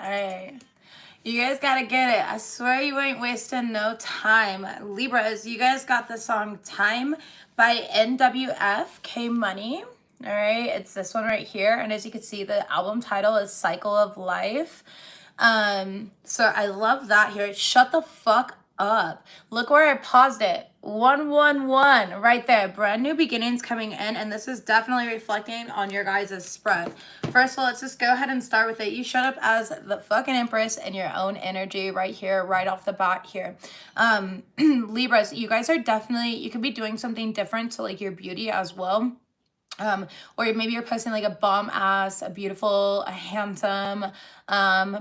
All right. You guys gotta get it. I swear you ain't wasting no time. Libras, you guys got the song Time by NWF, K Money. All right, it's this one right here. And as you can see, the album title is Cycle of Life. So I love that here. Shut the fuck up. Look where I paused it. 111 right there. Brand new beginnings coming in, and this is definitely reflecting on your guys' spread. First of all, let's just go ahead and start with it. You showed up as the fucking Empress in your own energy right here, right off the bat here. Libras, you guys are definitely, you could be doing something different to like your beauty as well. Or maybe you're posting like a bomb ass, a beautiful, a handsome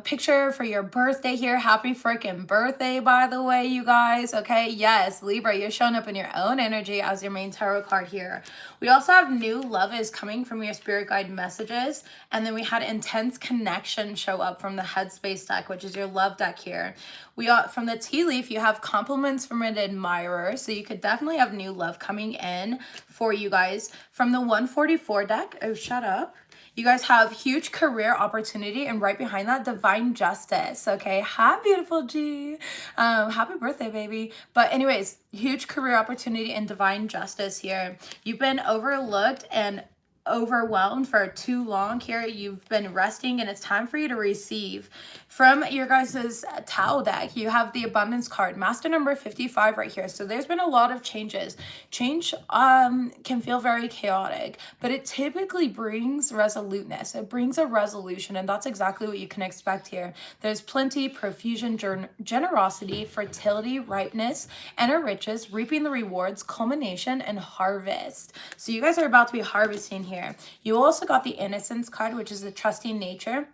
picture for your birthday here. Happy freaking birthday, by the way, you guys. Okay, yes, Libra, you're showing up in your own energy as your main tarot card here. We also have new love is coming from your spirit guide messages, and then we had intense connection show up from the Headspace deck, which is your love deck here. We got from the tea leaf, you have compliments from an admirer, so you could definitely have new love coming in for you guys. From the 144 deck, oh shut up, you guys have huge career opportunity, and right behind that, divine justice. Okay, hi beautiful G, happy birthday baby. But anyways, huge career opportunity and divine justice here. You've been overlooked and overwhelmed for too long here. You've been resting, and it's time for you to receive. From your guys' Tao deck, you have the abundance card, master number 55 right here. So there's been a lot of changes. Change can feel very chaotic, but it typically brings resoluteness. It brings a resolution, and that's exactly what you can expect here. There's plenty, profusion, generosity, fertility, ripeness, and riches, reaping the rewards, culmination, and harvest. So you guys are about to be harvesting here. You also got the innocence card, which is the trusting nature,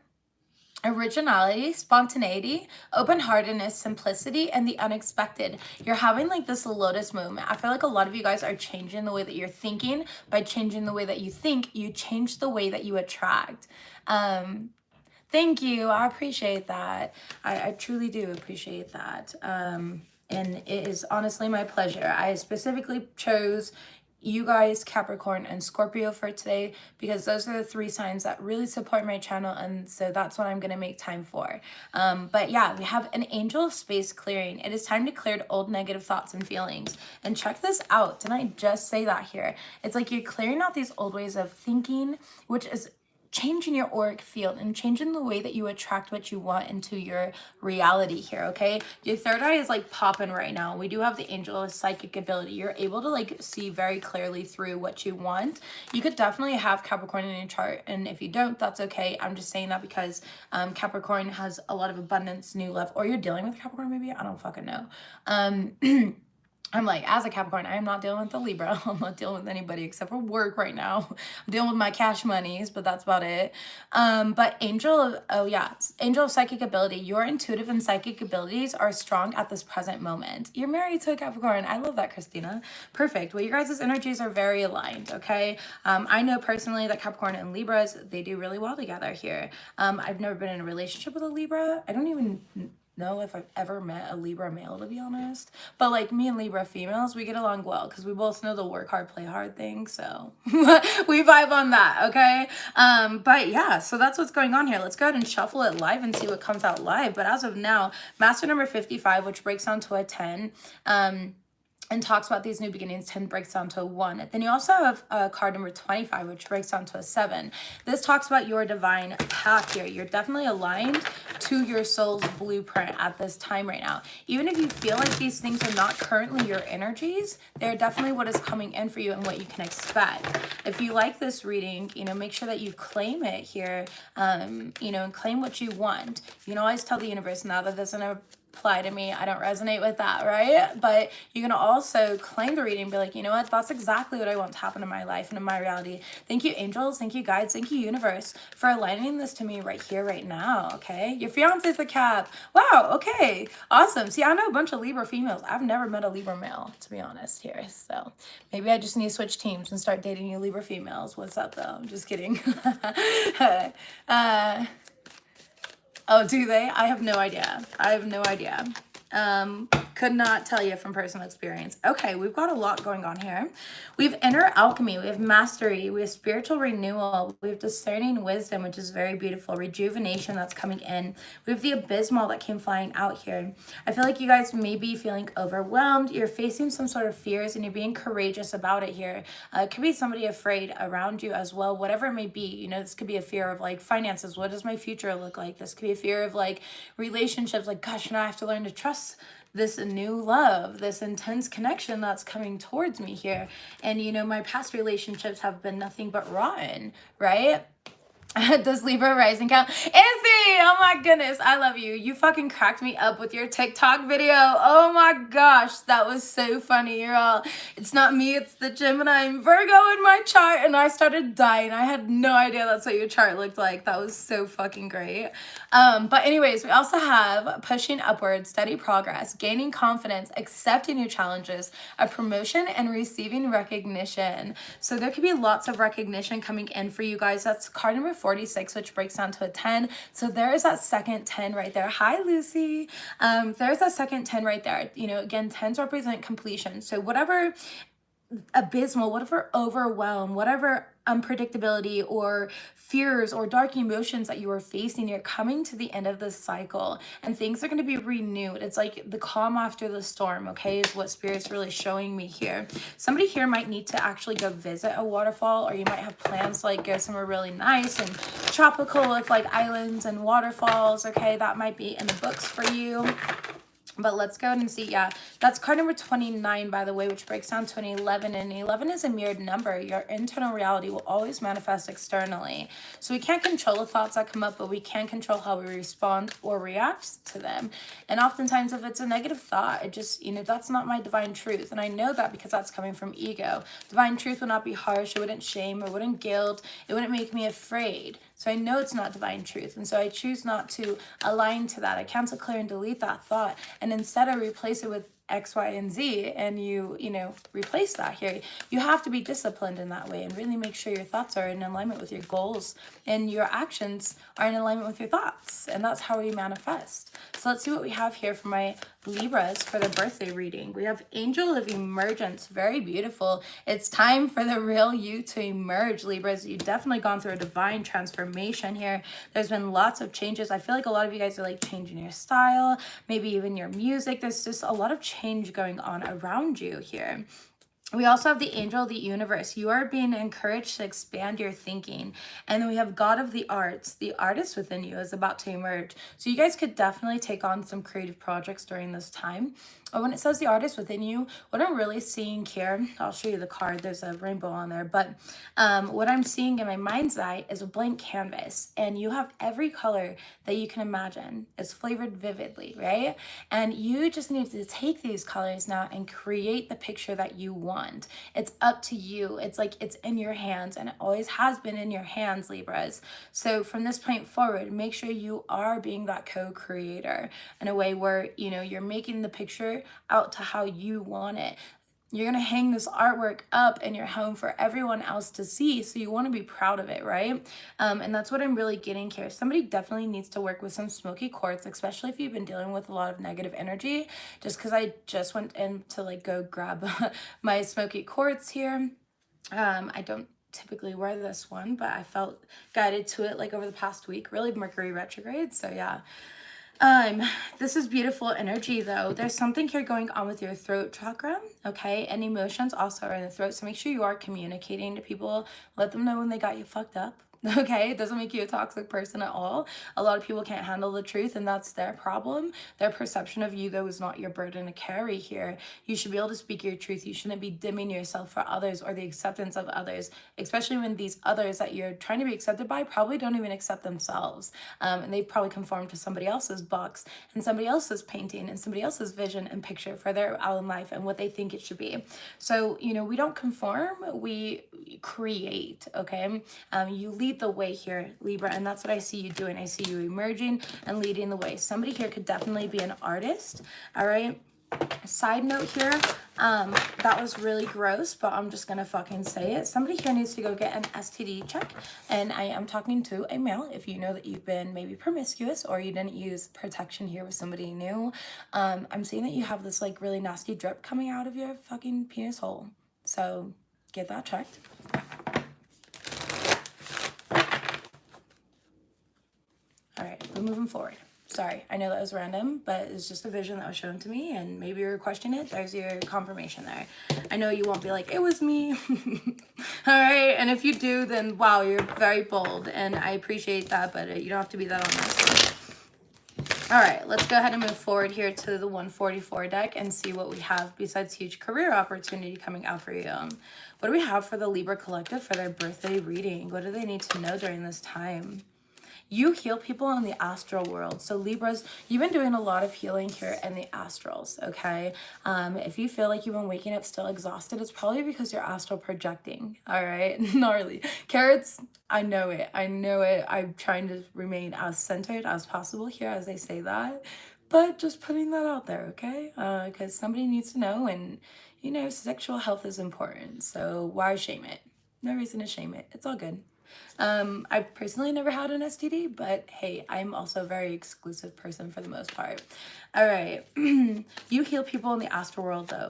originality, spontaneity, open-heartedness, simplicity, and the unexpected. You're having like this lotus movement. I feel like a lot of you guys are changing the way that you're thinking. By changing the way that you think, you change the way that you attract. Thank you. I appreciate that. I truly do appreciate that. And it is honestly my pleasure. I specifically chose you guys, Capricorn and Scorpio, for today because those are the three signs that really support my channel, and so that's what I'm going to make time for. But yeah, we have an angel of space clearing. It is time to clear old negative thoughts and feelings. And check this out. Didn't I just say that here? It's like you're clearing out these old ways of thinking, which is changing your auric field and changing the way that you attract what you want into your reality here, okay? Your third eye is like popping right now. We do have the angel of psychic ability. You're able to like see very clearly through what you want. You could definitely have Capricorn in your chart, and if you don't, that's okay. I'm just saying that because Capricorn has a lot of abundance, new love, or you're dealing with Capricorn maybe, I don't fucking know. I'm like, as a Capricorn, I am not dealing with the Libra. I'm not dealing with anybody except for work right now. I'm dealing with my cash monies, but that's about it. But angel of psychic ability. Your intuitive and psychic abilities are strong at this present moment. You're married to a Capricorn. I love that, Christina. Perfect. Well, your guys' energies are very aligned, okay? I know personally that Capricorn and Libras, they do really well together here. I've never been in a relationship with a Libra. I don't even know if I've ever met a Libra male, to be honest, but like me and Libra females, we get along well because we both know the work hard, play hard thing, so we vibe on that, okay? But yeah, so that's what's going on here. Let's go ahead and shuffle it live and see what comes out live. But as of now, master number 55, which breaks down to a 10, and talks about these new beginnings. 10 breaks down to a 1. Then you also have card number 25, which breaks down to a 7. This talks about your divine path here. You're definitely aligned to your soul's blueprint at this time right now. Even if you feel like these things are not currently your energies, they're definitely what is coming in for you and what you can expect. If you like this reading, you know, make sure that you claim it here, you know, and claim what you want. You can always tell the universe, now that doesn't apply to me, I don't resonate with that, right? But you can also claim the reading and be like, you know what, that's exactly what I want to happen in my life and in my reality. Thank you, angels. Thank you, guides. Thank you, universe, for aligning this to me right here, right now, okay? Your fiance's a Cap. Wow, okay, awesome. See, I know a bunch of Libra females. I've never met a Libra male, to be honest here, so maybe I just need to switch teams and start dating you Libra females. What's up, though? I'm just kidding. Oh, do they? I have no idea. I have no idea. Could not tell you from personal experience. Okay, we've got a lot going on here. We have inner alchemy, we have mastery, we have spiritual renewal, we have discerning wisdom, which is very beautiful, rejuvenation that's coming in. We have the abysmal that came flying out here. I feel like you guys may be feeling overwhelmed. You're facing some sort of fears and you're being courageous about it here. It could be somebody afraid around you as well, whatever it may be. You know, this could be a fear of like finances. What does my future look like? This could be a fear of like relationships, like, gosh, now I have to learn to trust this new love, this intense connection that's coming towards me here. And, you know, my past relationships have been nothing but rotten, right? Does Libra rising count? Izzy! Oh my goodness, I love you. You fucking cracked me up with your TikTok video. Oh my gosh, that was so funny. You're all, it's not me, it's the Gemini and Virgo in my chart. And I started dying. I had no idea that's what your chart looked like. That was so fucking great. But anyways, we also have pushing upwards, steady progress, gaining confidence, accepting your challenges, a promotion, and receiving recognition. So there could be lots of recognition coming in for you guys. That's card number 46, which breaks down to a 10. So there's that second 10 right there. Hi, Lucy. There's that second 10 right there. You know, again, 10s represent completion. So whatever abysmal, whatever overwhelm, whatever unpredictability or fears or dark emotions that you are facing, you're coming to the end of this cycle and things are going to be renewed. It's like the calm after the storm, okay, is what Spirit's really showing me here. Somebody here might need to actually go visit a waterfall, or you might have plans to like go somewhere really nice and tropical with like islands and waterfalls, okay? That might be in the books for you. But let's go ahead and see. Yeah, that's card number 29, by the way, which breaks down to an 11. And 11 is a mirrored number. Your internal reality will always manifest externally. So we can't control the thoughts that come up, but we can control how we respond or react to them. And oftentimes, if it's a negative thought, it just, you know, that's not my divine truth. And I know that because that's coming from ego. Divine truth would not be harsh. It wouldn't shame. It wouldn't guilt. It wouldn't make me afraid. So I know it's not divine truth. And so I choose not to align to that. I cancel, clear, and delete that thought. And instead I replace it with X, Y, and Z, and you know, replace that here. You have to be disciplined in that way and really make sure your thoughts are in alignment with your goals and your actions are in alignment with your thoughts. And that's how we manifest. So let's see what we have here for my Libras for the birthday reading. We have Angel of Emergence. Very beautiful. It's time for the real you to emerge, Libras. You've definitely gone through a divine transformation here. There's been lots of changes. I feel like a lot of you guys are like changing your style, maybe even your music. There's just a lot of change going on around you here. We also have the Angel of the Universe. You are being encouraged to expand your thinking. And then we have God of the Arts. The artist within you is about to emerge. So you guys could definitely take on some creative projects during this time. When it says the artist within you, what I'm really seeing here, I'll show you the card. There's a rainbow on there. But what I'm seeing in my mind's eye is a blank canvas. And you have every color that you can imagine. It's flavored vividly, right? And you just need to take these colors now and create the picture that you want. It's up to you. It's like it's in your hands, and it always has been in your hands, Libras. So from this point forward, make sure you are being that co-creator in a way where, you know, you're making the picture out to how you want it. You're going to hang this artwork up in your home for everyone else to see. So you want to be proud of it, right? And that's what I'm really getting here. Somebody definitely needs to work with some smoky quartz, especially if you've been dealing with a lot of negative energy. Just because I just went in to like go grab my smoky quartz here. I don't typically wear this one, but I felt guided to it like over the past week. Really Mercury retrograde. So yeah. This is beautiful energy though. There's something here going on with your throat chakra, okay? And emotions also are in the throat. So make sure you are communicating to people. Let them know when they got you fucked up. Okay, it doesn't make you a toxic person at all. A lot of people can't handle the truth, and that's their problem. Their perception of you, though, is not your burden to carry here. You should be able to speak your truth. You shouldn't be dimming yourself for others or the acceptance of others, especially when these others that you're trying to be accepted by probably don't even accept themselves. And they've probably conformed to somebody else's box and somebody else's painting and somebody else's vision and picture for their own life and what they think it should be. So, you know, we don't conform, we create, okay? You lead the way here, Libra, and that's what I see you doing. I see you emerging and leading the way. Somebody here could definitely be an artist, all right? Side note here, that was really gross, but I'm just gonna fucking say it. Somebody here needs to go get an STD check, and I am talking to a male. If you know that you've been maybe promiscuous or you didn't use protection here with somebody new, I'm seeing that you have this like really nasty drip coming out of your fucking penis hole. So get that checked. All right, we're moving forward. Sorry, I know that was random, but it's just a vision that was shown to me, and maybe you're questioning it. There's your confirmation there. I know you won't be like, it was me. All right, and if you do, then wow, you're very bold, and I appreciate that, but you don't have to be that on this. All right, let's go ahead and move forward here to the 144 deck and see what we have besides huge career opportunity coming out for you. What do we have for the Libra Collective for their birthday reading? What do they need to know during this time? You heal people in the astral world. So Libras, you've been doing a lot of healing here in the astrals, okay? If you feel like you've been waking up still exhausted, it's probably because you're astral projecting, all right? Gnarly. Carrots, I know it. I'm trying to remain as centered as possible here as they say that, but just putting that out there, okay? Because somebody needs to know, and, you know, sexual health is important, so why shame it? No reason to shame it. It's all good. I've personally never had an STD, but hey, I'm also a very exclusive person for the most part. All right. You heal people in the astral world though.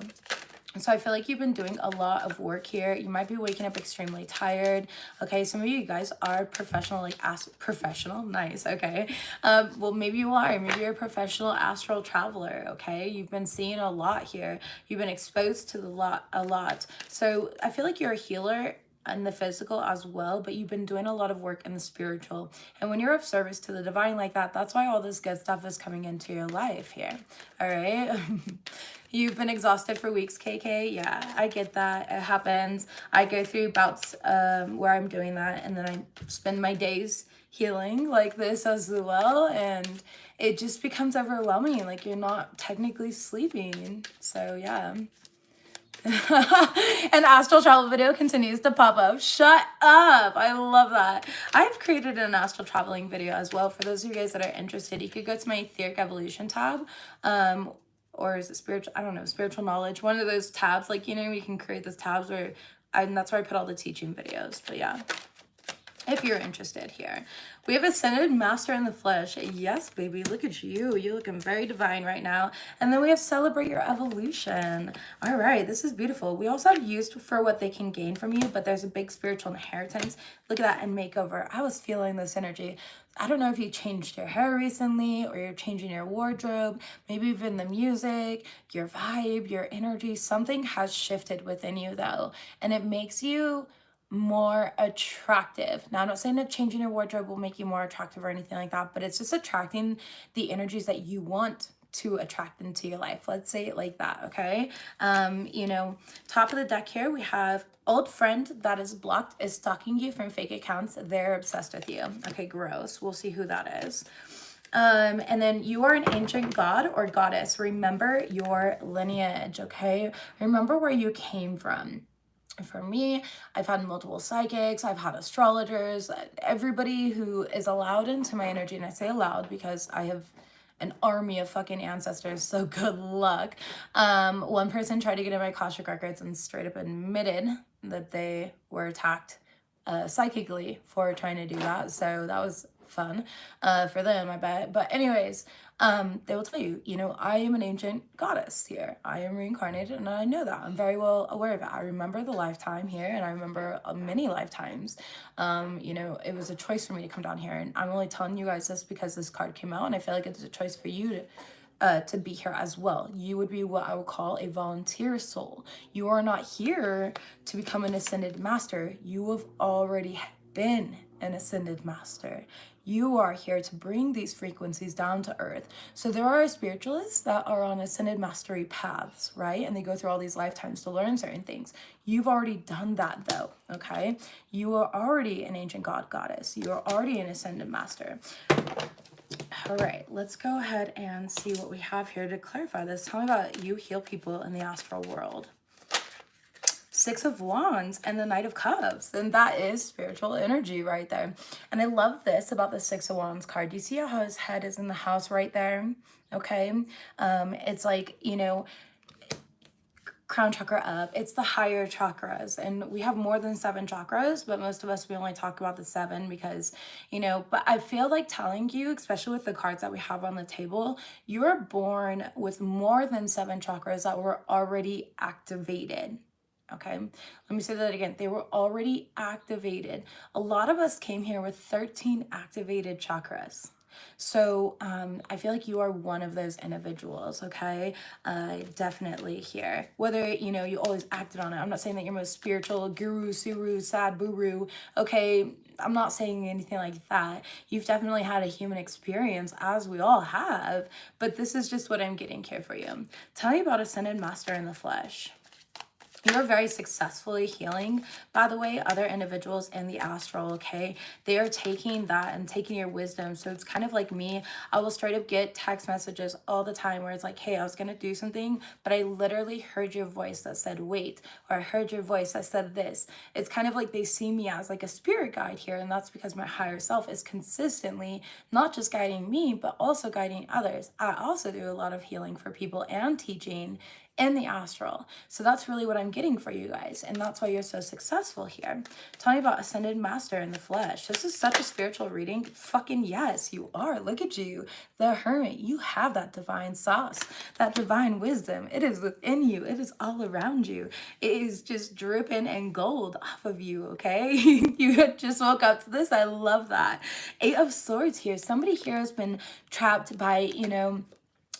So I feel like you've been doing a lot of work here. You might be waking up extremely tired. Okay, some of you guys are professional, like professional, nice, okay. Well, maybe you are. Maybe you're a professional astral traveler, okay. You've been seeing a lot here. You've been exposed to a lot. So I feel like you're a healer and the physical as well, but you've been doing a lot of work in the spiritual. And when you're of service to the divine like that, that's why all this good stuff is coming into your life here. All right. You've been exhausted for weeks, KK. Yeah, I get that. It happens. I go through bouts where I'm doing that, and then I spend my days healing like this as well, and it just becomes overwhelming. Like you're not technically sleeping. So yeah. An astral travel video continues to pop up. Shut up. I love that. I've created an astral traveling video as well. For those of you guys that are interested, you could go to my etheric evolution tab. Or is it spiritual? I don't know, spiritual knowledge. One of those tabs, like, you know, you can create those tabs where, and that's where I put all the teaching videos. But yeah, if you're interested here. We have Ascended Master in the Flesh. Yes, baby, look at you. You're looking very divine right now. And then we have Celebrate Your Evolution. All right, this is beautiful. We also have Used for what they can gain from you, but there's a big spiritual inheritance. Look at that, and Makeover. I was feeling this energy. I don't know if you changed your hair recently or you're changing your wardrobe, maybe even the music, your vibe, your energy. Something has shifted within you though, and it makes you more attractive. Now, I'm not saying that changing your wardrobe will make you more attractive or anything like that, but it's just attracting the energies that you want to attract into your life. Let's say it like that, okay? You know, top of the deck here, we have old friend that is blocked is stalking you from fake accounts. They're obsessed with you. Okay, gross. We'll see who that is. And then you are an ancient god or goddess. Remember your lineage, okay? Remember where you came from. For me, I've had multiple psychics, I've had astrologers, everybody who is allowed into my energy, and I say allowed because I have an army of fucking ancestors, so good luck. One person tried to get in my Akashic records and straight up admitted that they were attacked psychically for trying to do that, so that was fun for them, I bet. But anyways, they will tell you, you know, I am an ancient goddess here. I am reincarnated, and I know that. I'm very well aware of it. I remember the lifetime here, and I remember many lifetimes. You know, it was a choice for me to come down here, and I'm only telling you guys this because this card came out, and I feel like it's a choice for you to be here as well. You would be what I would call a volunteer soul. You are not here to become an ascended master. You have already been an ascended master. You are here to bring these frequencies down to earth. So there are spiritualists that are on ascended mastery paths, right? And they go through all these lifetimes to learn certain things. You've already done that though, okay? You are already an ancient god, goddess. You are already an ascended master. All right, let's go ahead and see what we have here to clarify this. Tell me about you heal people in the astral world. Six of Wands and the Knight of Cups. And that is spiritual energy right there. And I love this about the Six of Wands card. Do you see how his head is in the house right there? okay? It's like, crown chakra up, it's the higher chakras, and we have more than 7 chakras, but most of us, we only talk about the 7 because, but I feel like telling you, especially with the cards that we have on the table, you were born with more than 7 chakras that were already activated. Okay, let me say that again. They were already activated. A lot of us came here with 13 activated chakras. So I feel like you are one of those individuals, okay? Definitely here. Whether, you always acted on it. I'm not saying that you're most spiritual, guru, suru, sad, buru, okay? I'm not saying anything like that. You've definitely had a human experience, as we all have, but this is just what I'm getting here for you. Tell me about Ascended Master in the flesh. You're very successfully healing, by the way, other individuals in the astral, okay? They are taking that and taking your wisdom. So it's kind of like me. I will straight up get text messages all the time where it's like, hey, I was going to do something, but I literally heard your voice that said, wait, or I heard your voice that said this. It's kind of like they see me as like a spirit guide here. And that's because my higher self is consistently not just guiding me, but also guiding others. I also do a lot of healing for people and teaching in the astral. So that's really what I'm getting for you guys. And that's why you're so successful here. Tell me about Ascended Master in the flesh. This is such a spiritual reading. Fucking yes, you are. Look at you. The Hermit. You have that divine sauce, that divine wisdom. It is within you. It is all around you. It is just dripping in gold off of you, okay? You just woke up to this. I love that. 8 of Swords here. Somebody here has been trapped by,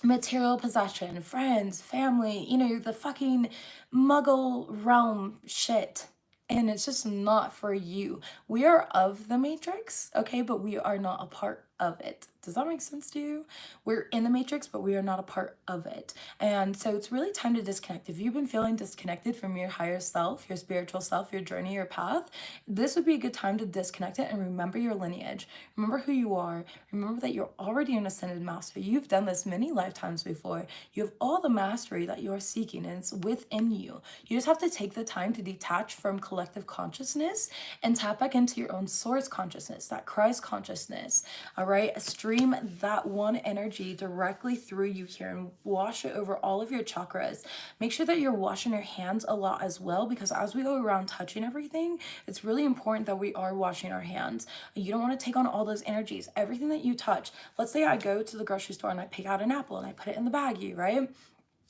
material possession, friends, family, the fucking muggle realm shit. And it's just not for you. We are of the Matrix, okay, but we are not a part of it. Does that make sense to you? We're in the Matrix, but we are not a part of it. And so it's really time to disconnect. If you've been feeling disconnected from your higher self, your spiritual self, your journey, your path, this would be a good time to disconnect it and remember your lineage. Remember who you are. Remember that you're already an Ascended Master. You've done this many lifetimes before. You have all the mastery that you're seeking, and it's within you. You just have to take the time to detach from collective consciousness and tap back into your own source consciousness, that Christ consciousness. All right, stream that one energy directly through you here and wash it over all of your chakras. Make sure that you're washing your hands a lot as well, because as we go around touching everything, it's really important that we are washing our hands. You don't want to take on all those energies. Everything that you touch, let's say I go to the grocery store and I pick out an apple and I put it in the baggie, right?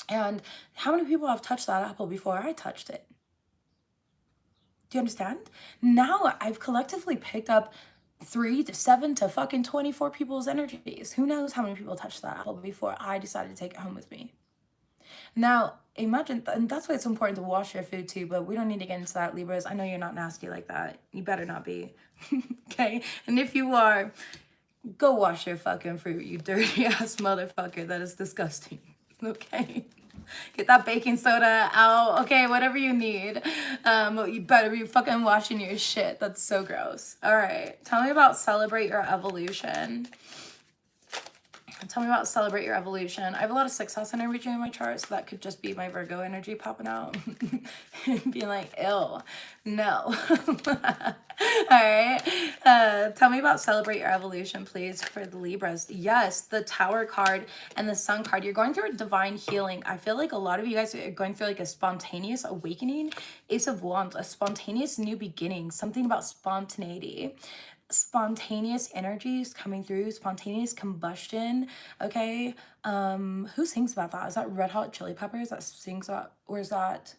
And how many people have touched that apple before I touched it? Do you understand? Now I've collectively picked up 3 to 7 to fucking 24 people's energies. Who knows how many people touched that apple before I decided to take it home with me. Now, imagine, and that's why it's important to wash your food too, but we don't need to get into that, Libras. I know you're not nasty like that. You better not be. Okay? And if you are, go wash your fucking fruit, you dirty ass motherfucker. That is disgusting. Okay? Get that baking soda out. Okay, whatever you need. You better be fucking washing your shit. That's so gross. All right. Tell me about Celebrate Your Evolution. Tell me about Celebrate Your Evolution. I have a lot of success energy in my chart, so that could just be my Virgo energy popping out and being like, ew, no. All right. Tell me about Celebrate Your Evolution, please, for the Libras. Yes, the Tower card and the Sun card. You're going through a divine healing. I feel like a lot of you guys are going through like a spontaneous awakening. Ace of Wands, a spontaneous new beginning, something about spontaneity. Spontaneous energies coming through, spontaneous combustion. Okay, who sings about that? Is that Red Hot Chili Peppers that sings about, or is that,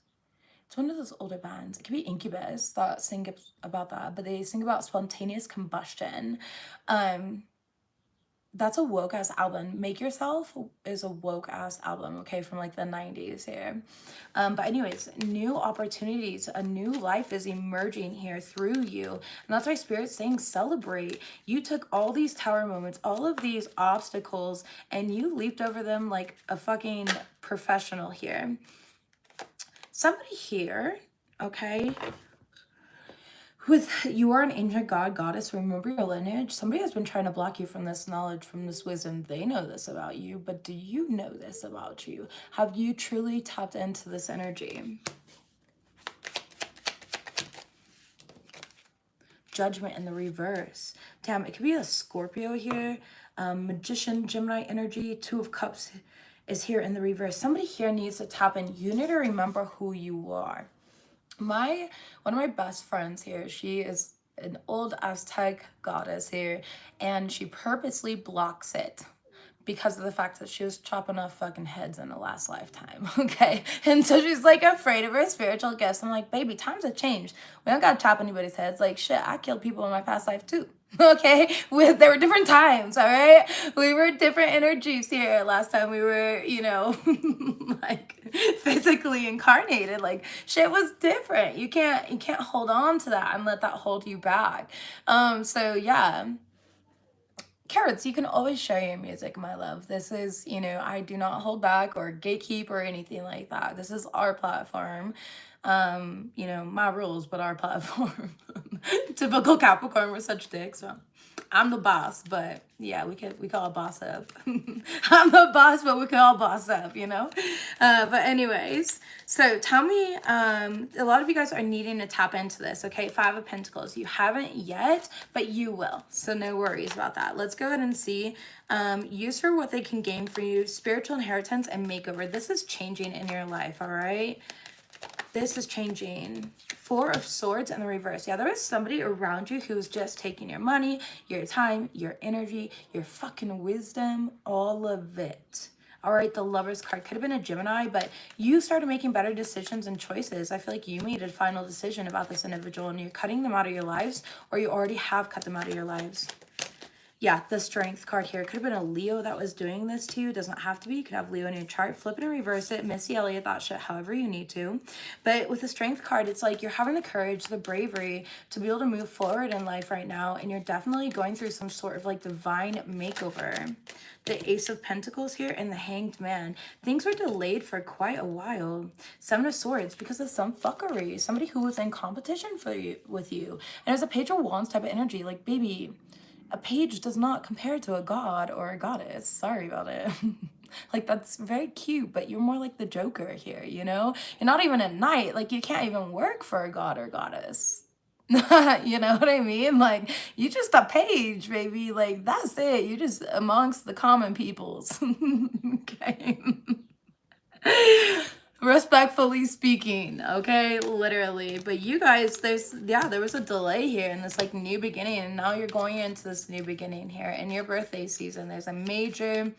it's one of those older bands? It could be Incubus that sing about that, but they sing about spontaneous combustion. That's a woke ass album. Make Yourself is a woke ass album, okay, from like the 90s here. But anyways, new opportunities, a new life is emerging here through you. And that's why Spirit's saying celebrate. You took all these tower moments, all of these obstacles, and you leaped over them like a fucking professional here. Somebody here, okay, you are an ancient god, goddess, remember your lineage. Somebody has been trying to block you from this knowledge, from this wisdom. They know this about you, but do you know this about you? Have you truly tapped into this energy? Judgment in the reverse. Damn, it could be a Scorpio here. Magician, Gemini energy. Two of Cups is here in the reverse. Somebody here needs to tap in. You need to remember who you are. One of my best friends here, she is an old Aztec goddess here, and she purposely blocks it because of the fact that she was chopping off fucking heads in the last lifetime, okay? And so she's like afraid of her spiritual gifts. I'm like, baby, times have changed. We don't gotta chop anybody's heads. Like, shit, I killed people in my past life too, okay? There were different times, all right? We were different energies here. Last time we were, you know, like physically incarnated. Like, shit was different. You can't hold on to that and let that hold you back. So yeah. Carrots, you can always share your music, my love. This is, you know, I do not hold back or gatekeep or anything like that. This is our platform. You know, my rules, but our platform. Typical Capricorn, we're such dicks. So I'm the boss, but yeah, we call boss up. I'm the boss, but we call boss up, you know? But anyways, so tell me, a lot of you guys are needing to tap into this, okay? 5 of Pentacles. You haven't yet, but you will. So no worries about that. Let's go ahead and see. Use for what they can gain for you. Spiritual inheritance and makeover. This is changing in your life, all right? This is changing. 4 of Swords in the reverse. Yeah, there is somebody around you who's just taking your money, your time, your energy, your fucking wisdom, all of it. All right, the Lover's card could have been a Gemini, but you started making better decisions and choices. I feel like you made a final decision about this individual and you're cutting them out of your lives, or you already have cut them out of your lives. Yeah, the Strength card here. Could have been a Leo that was doing this to you. Doesn't have to be. You could have Leo in your chart. Flip it and reverse it. Missy Elliott that shit however you need to. But with the Strength card, it's like you're having the courage, the bravery to be able to move forward in life right now. And you're definitely going through some sort of like divine makeover. The Ace of Pentacles here and the Hanged Man. Things were delayed for quite a while. 7 of Swords because of some fuckery. Somebody who was in competition with you. And there's a Page of Wands type of energy. Like, baby, a page does not compare to a god or a goddess. Sorry about it. Like, that's very cute, but you're more like the Joker here, you know? You're not even a knight. Like, you can't even work for a god or goddess. You know what I mean? Like, you just a page, baby. Like, that's it. You're just amongst the common peoples. Okay. Respectfully speaking, okay, literally. But you guys, there was a delay here in this like new beginning, and now you're going into this new beginning here in your birthday season. There's a major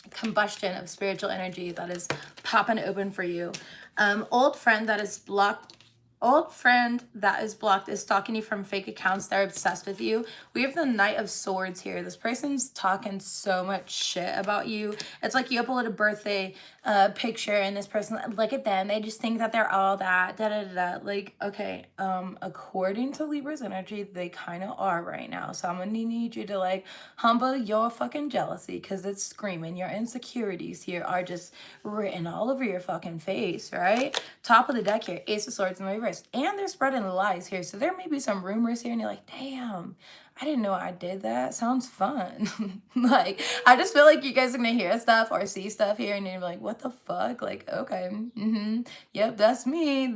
combustion of spiritual energy that is popping open for you. Old friend that is blocked is stalking you from fake accounts. They're obsessed with you. We have the Knight of Swords here. This person's talking so much shit about you. It's like you upload a birthday picture and this person, look at them, they just think that they're all that, like, okay, according to Libra's energy, they kind of are right now. So I'm gonna need you to like humble your fucking jealousy, because it's screaming. Your insecurities here are just written all over your fucking face, right? Top of the deck here, Ace of Swords in reverse. And they're spreading the lies here. So there may be some rumors here and you're like, damn, I didn't know I did that. Sounds fun. Like, I just feel like you guys are gonna hear stuff or see stuff here and you're like, what the fuck? Like, okay, yep, that's me.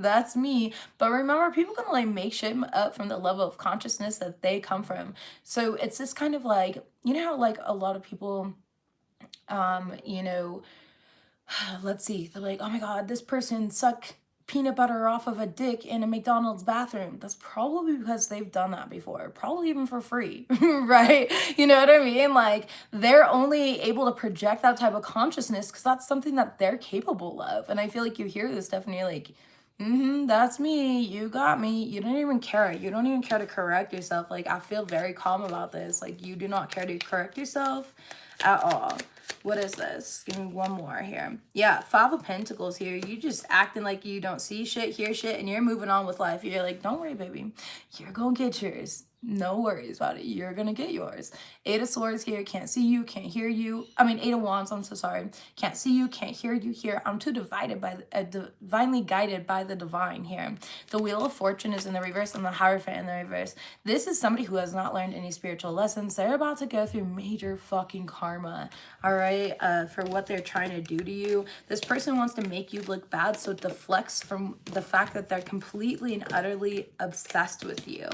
But remember, people gonna like make shit up from the level of consciousness that they come from. So it's this kind of like, you know how like a lot of people, you know, let's see, they're like, oh my God, this person sucked peanut butter off of a dick in a McDonald's bathroom. That's probably because they've done that before, probably even for free, right? You know what I mean? Like, they're only able to project that type of consciousness because that's something that they're capable of. And I feel like you hear this stuff and you're like, that's me. You got me. You don't even care. You don't even care to correct yourself. Like, I feel very calm about this. Like, you do not care to correct yourself at all. What is this? Give me one more here. Yeah, 5 of Pentacles here. You just acting like you don't see shit, hear shit, and you're moving on with life. You're like, don't worry, baby. You're gonna get yours. No worries about it. You're gonna get yours. 8 of Swords here. Can't see you, can't hear you. I mean, 8 of Wands. I'm so sorry. Can't see you, can't hear you here. I'm too divided by divinely guided by the divine here. The Wheel of Fortune is in the reverse and the Hierophant in the reverse. This is somebody who has not learned any spiritual lessons. They're about to go through major fucking karma, all right, for what they're trying to do to you. This person wants to make you look bad, so it deflects from the fact that they're completely and utterly obsessed with you.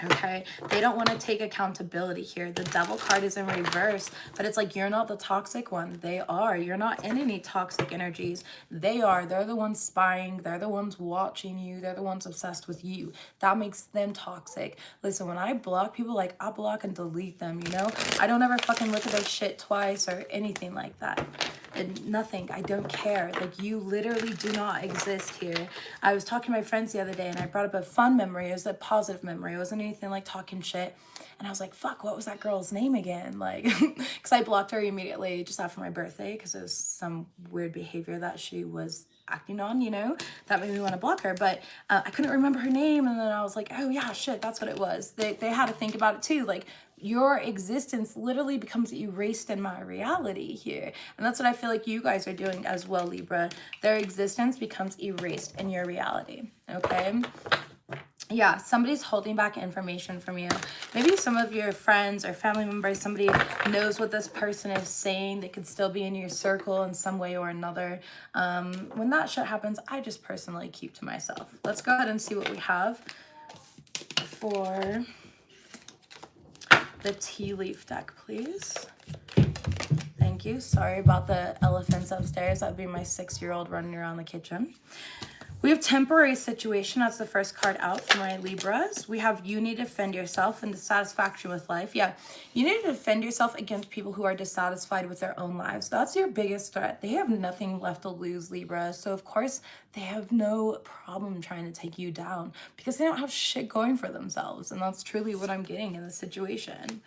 Okay, they don't want to take accountability here. The devil card is in reverse, but it's like you're not the toxic one. They are. You're not in any toxic energies. They are. They're the ones spying. They're the ones watching you. They're the ones obsessed with you. That makes them toxic. Listen, when I block people, like, I block and delete them, you know? I don't ever fucking look at their shit twice or anything like that. And nothing. I don't care. Like, you literally do not exist here. I was talking to my friends the other day and I brought up a fun memory. It was a positive memory. It wasn't anything like talking shit. And I was like, fuck, what was that girl's name again? Like, because I blocked her immediately just after my birthday because it was some weird behavior that she was acting on, you know, that made me want to block her. But I couldn't remember her name. And then I was like, oh yeah, shit, that's what it was. They had to think about it too. Like, your existence literally becomes erased in my reality here. And that's what I feel like you guys are doing as well, Libra. Their existence becomes erased in your reality, okay? Yeah, somebody's holding back information from you. Maybe some of your friends or family members, somebody knows what this person is saying. They could still be in your circle in some way or another. When that shit happens, I just personally keep to myself. Let's go ahead and see what we have for the tea leaf deck, please. Thank you. Sorry about the elephants upstairs. That would be my 6-year-old running around the kitchen. We have temporary situation. That's the first card out for my Libras. We have you need to defend yourself and dissatisfaction with life. Yeah, you need to defend yourself against people who are dissatisfied with their own lives. That's your biggest threat. They have nothing left to lose, Libra. So of course they have no problem trying to take you down because they don't have shit going for themselves. And that's truly what I'm getting in this situation.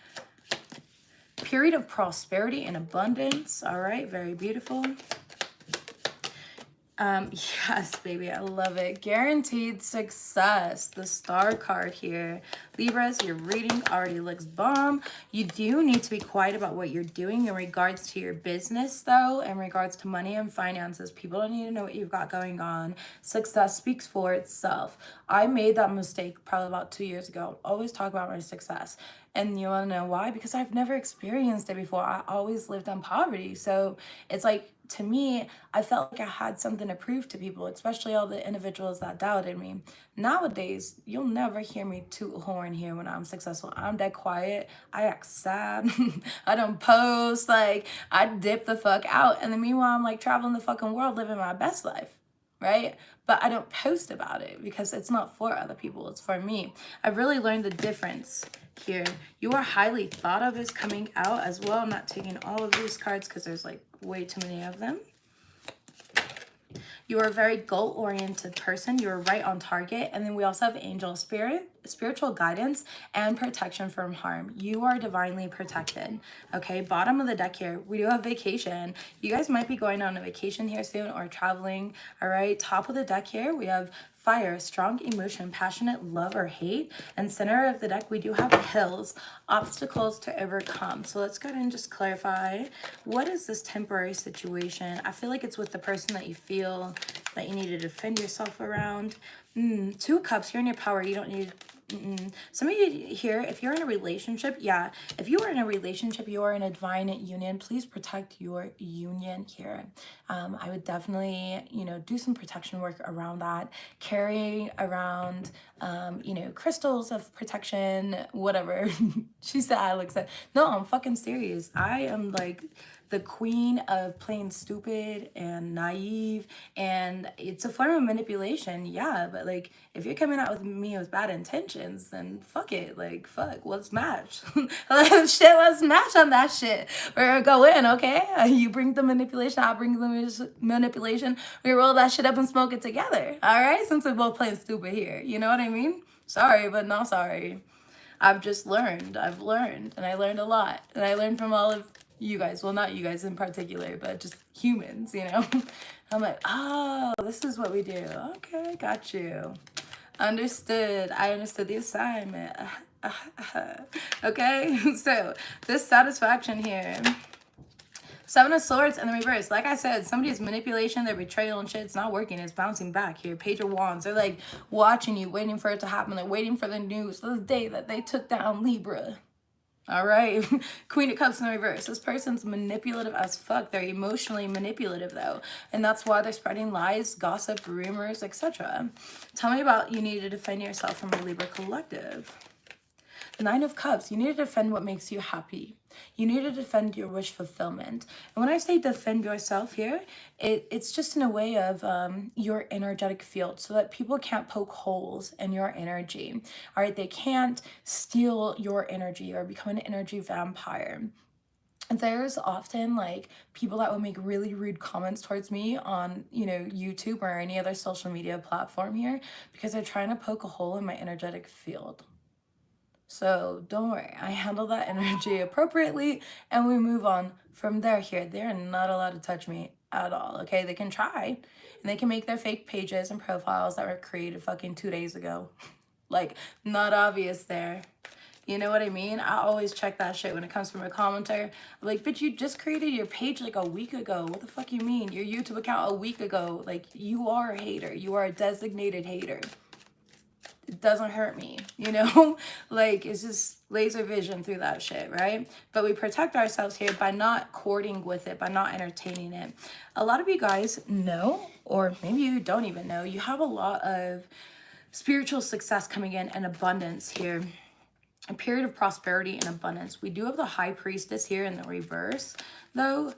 Period of prosperity and abundance. All right, very beautiful. Yes, baby, I love it. Guaranteed success. The star card here. Libras, your reading already looks bomb. You do need to be quiet about what you're doing in regards to your business, though, in regards to money and finances. People don't need to know what you've got going on. Success speaks for itself. I made that mistake probably about 2 years ago. Always talk about my success. And you want to know why? Because I've never experienced it before. I always lived in poverty. So it's like, to me, I felt like I had something to prove to people, especially all the individuals that doubted me. Nowadays, you'll never hear me toot a horn here when I'm successful. I'm dead quiet. I act sad. I don't post. Like, I dip the fuck out. And then meanwhile, I'm like traveling the fucking world, living my best life, right? But I don't post about it because it's not for other people. It's for me. I've really learned the difference here. You are highly thought of is coming out as well. I'm not taking all of these cards because there's like way too many of them. You are a very goal-oriented person. You're right on target. And then we also have angel spirit, spiritual guidance, and protection from harm. You are divinely protected. Okay, bottom of the deck here, we do have vacation. You guys might be going on a vacation here soon or traveling. All right, top of the deck here, we have fire, strong emotion, passionate love or hate. And center of the deck, we do have hills, obstacles to overcome. So let's go ahead and just clarify, what is this temporary situation? I feel like it's with the person that you feel that you need to defend yourself around. 2 of Cups, you're in your power. You don't need... Some of you here, if you're in a relationship, yeah, if you are in a relationship, you are in a divine union, please protect your union here. I would definitely, you know, do some protection work around that. Carry around, you know, crystals of protection, whatever. She said, Alex said, no, I'm fucking serious. I am like the queen of playing stupid and naive, and it's a form of manipulation, yeah, but like if you're coming out with me with bad intentions, then fuck it, like fuck, let's match. Shit, let's match on that shit. We're gonna go in, okay? You bring the manipulation, I'll bring the manipulation, we roll that shit up and smoke it together, all right? Since we're both playing stupid here, you know what I mean? Sorry, but not sorry. I've just learned, and I learned a lot, and I learned from all of you guys, well, not you guys in particular, but just humans, you know. I'm like, oh, this is what we do. Okay, got you. Understood. I understood the assignment. Okay, so this satisfaction here. 7 of Swords in the reverse. Like I said, somebody's manipulation, their betrayal and shit, it's not working. It's bouncing back here. Page of Wands. They're like watching you, waiting for it to happen. They're waiting for the news, the day that they took down Libra. All right, Queen of Cups in the reverse. This person's manipulative as fuck. They're emotionally manipulative though, and that's why they're spreading lies, gossip, rumors, etc. Tell me about you need to defend yourself from a Libra collective. The Nine of Cups, you need to defend what makes you happy. You need to defend your wish fulfillment. And when I say defend yourself here, it's just in a way of your energetic field so that people can't poke holes in your energy. All right, they can't steal your energy or become an energy vampire. There's often like people that will make really rude comments towards me on, you know, YouTube or any other social media platform here because they're trying to poke a hole in my energetic field. So don't worry, I handle that energy appropriately and we move on from there here. They're not allowed to touch me at all, okay? They can try and they can make their fake pages and profiles that were created fucking 2 days ago. Like, not obvious there. You know what I mean? I always check that shit when it comes from a commenter. I'm like, bitch, you just created your page like a week ago. What the fuck you mean? Your YouTube account a week ago. Like, you are a hater. You are a designated hater. It doesn't hurt me, you know? Like, it's just laser vision through that shit, right? But we protect ourselves here by not courting with it, by not entertaining it. A lot of you guys know, or maybe you don't even know, you have a lot of spiritual success coming in and abundance here. A period of prosperity and abundance. We do have the High Priestess here in the reverse, though.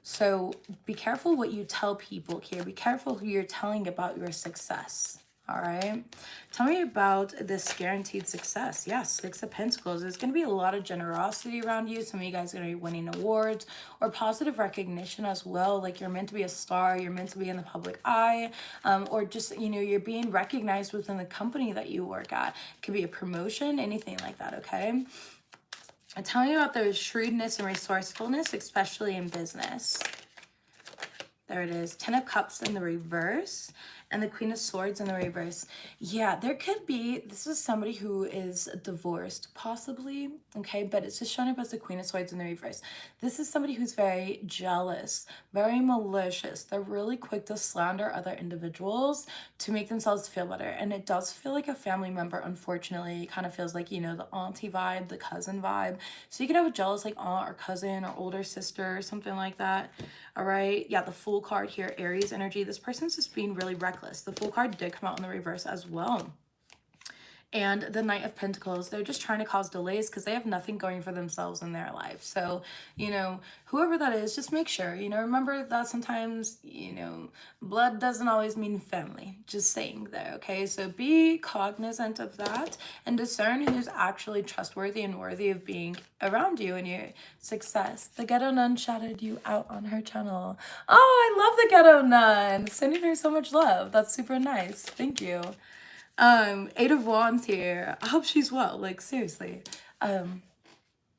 So be careful what you tell people here. Be careful who you're telling about your success. All right. Tell me about this guaranteed success. Yes, Six of Pentacles. There's going to be a lot of generosity around you. Some of you guys are going to be winning awards or positive recognition as well. Like you're meant to be a star. You're meant to be in the public eye. Or just, you know, you're being recognized within the company that you work at. It could be a promotion, anything like that, okay? And tell me about the shrewdness and resourcefulness, especially in business. There it is. 10 of Cups in the reverse. And the Queen of Swords in the reverse. Yeah, there could be, this is somebody who is divorced, possibly, okay? But it's just showing up as the Queen of Swords in the reverse. This is somebody who's very jealous, very malicious. They're really quick to slander other individuals to make themselves feel better. And it does feel like a family member, unfortunately. It kind of feels like, you know, the auntie vibe, the cousin vibe. So you could have a jealous, like, aunt or cousin or older sister or something like that. All right? Yeah, the Fool card here, Aries energy. This person's just being really reckless. The Fool card did come out in the reverse as well. And the Knight of Pentacles, they're just trying to cause delays because they have nothing going for themselves in their life. So, you know, whoever that is, just make sure, you know, remember that sometimes, you know, blood doesn't always mean family. Just saying there, okay? So be cognizant of that and discern who's actually trustworthy and worthy of being around you and your success. The Ghetto Nun shouted you out on her channel. Oh, I love the Ghetto Nun. Sending her so much love. That's super nice. Thank you. 8 of Wands here. I hope she's well. Like, seriously.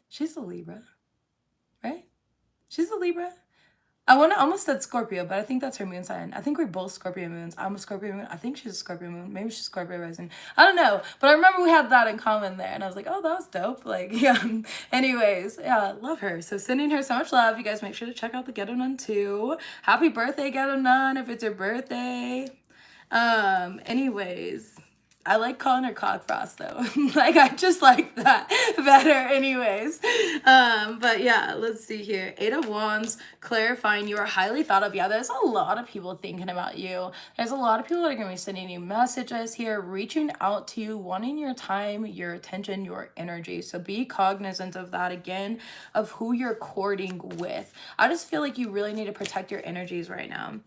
She's a Libra, right? She's a Libra. I almost said Scorpio, but I think that's her moon sign. I think we're both Scorpio moons. I'm a Scorpio moon. I think she's a Scorpio moon. Maybe she's Scorpio rising. I don't know. But I remember we had that in common there. And I was like, oh, that was dope. Like, yeah. Anyways, yeah, love her. So sending her so much love. You guys make sure to check out the Ghetto Nun too. Happy birthday, Ghetto Nun, if it's your birthday. Anyways, I like calling her Cockfrost though. Like, I just like that better anyways. But yeah, let's see here. 8 of Wands, clarifying you are highly thought of. Yeah, there's a lot of people thinking about you. There's a lot of people that are going to be sending you messages here, reaching out to you, wanting your time, your attention, your energy. So be cognizant of that again, of who you're courting with. I just feel like you really need to protect your energies right now.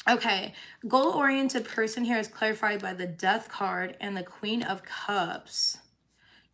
Okay, goal-oriented person here is clarified by the Death card and the Queen of Cups.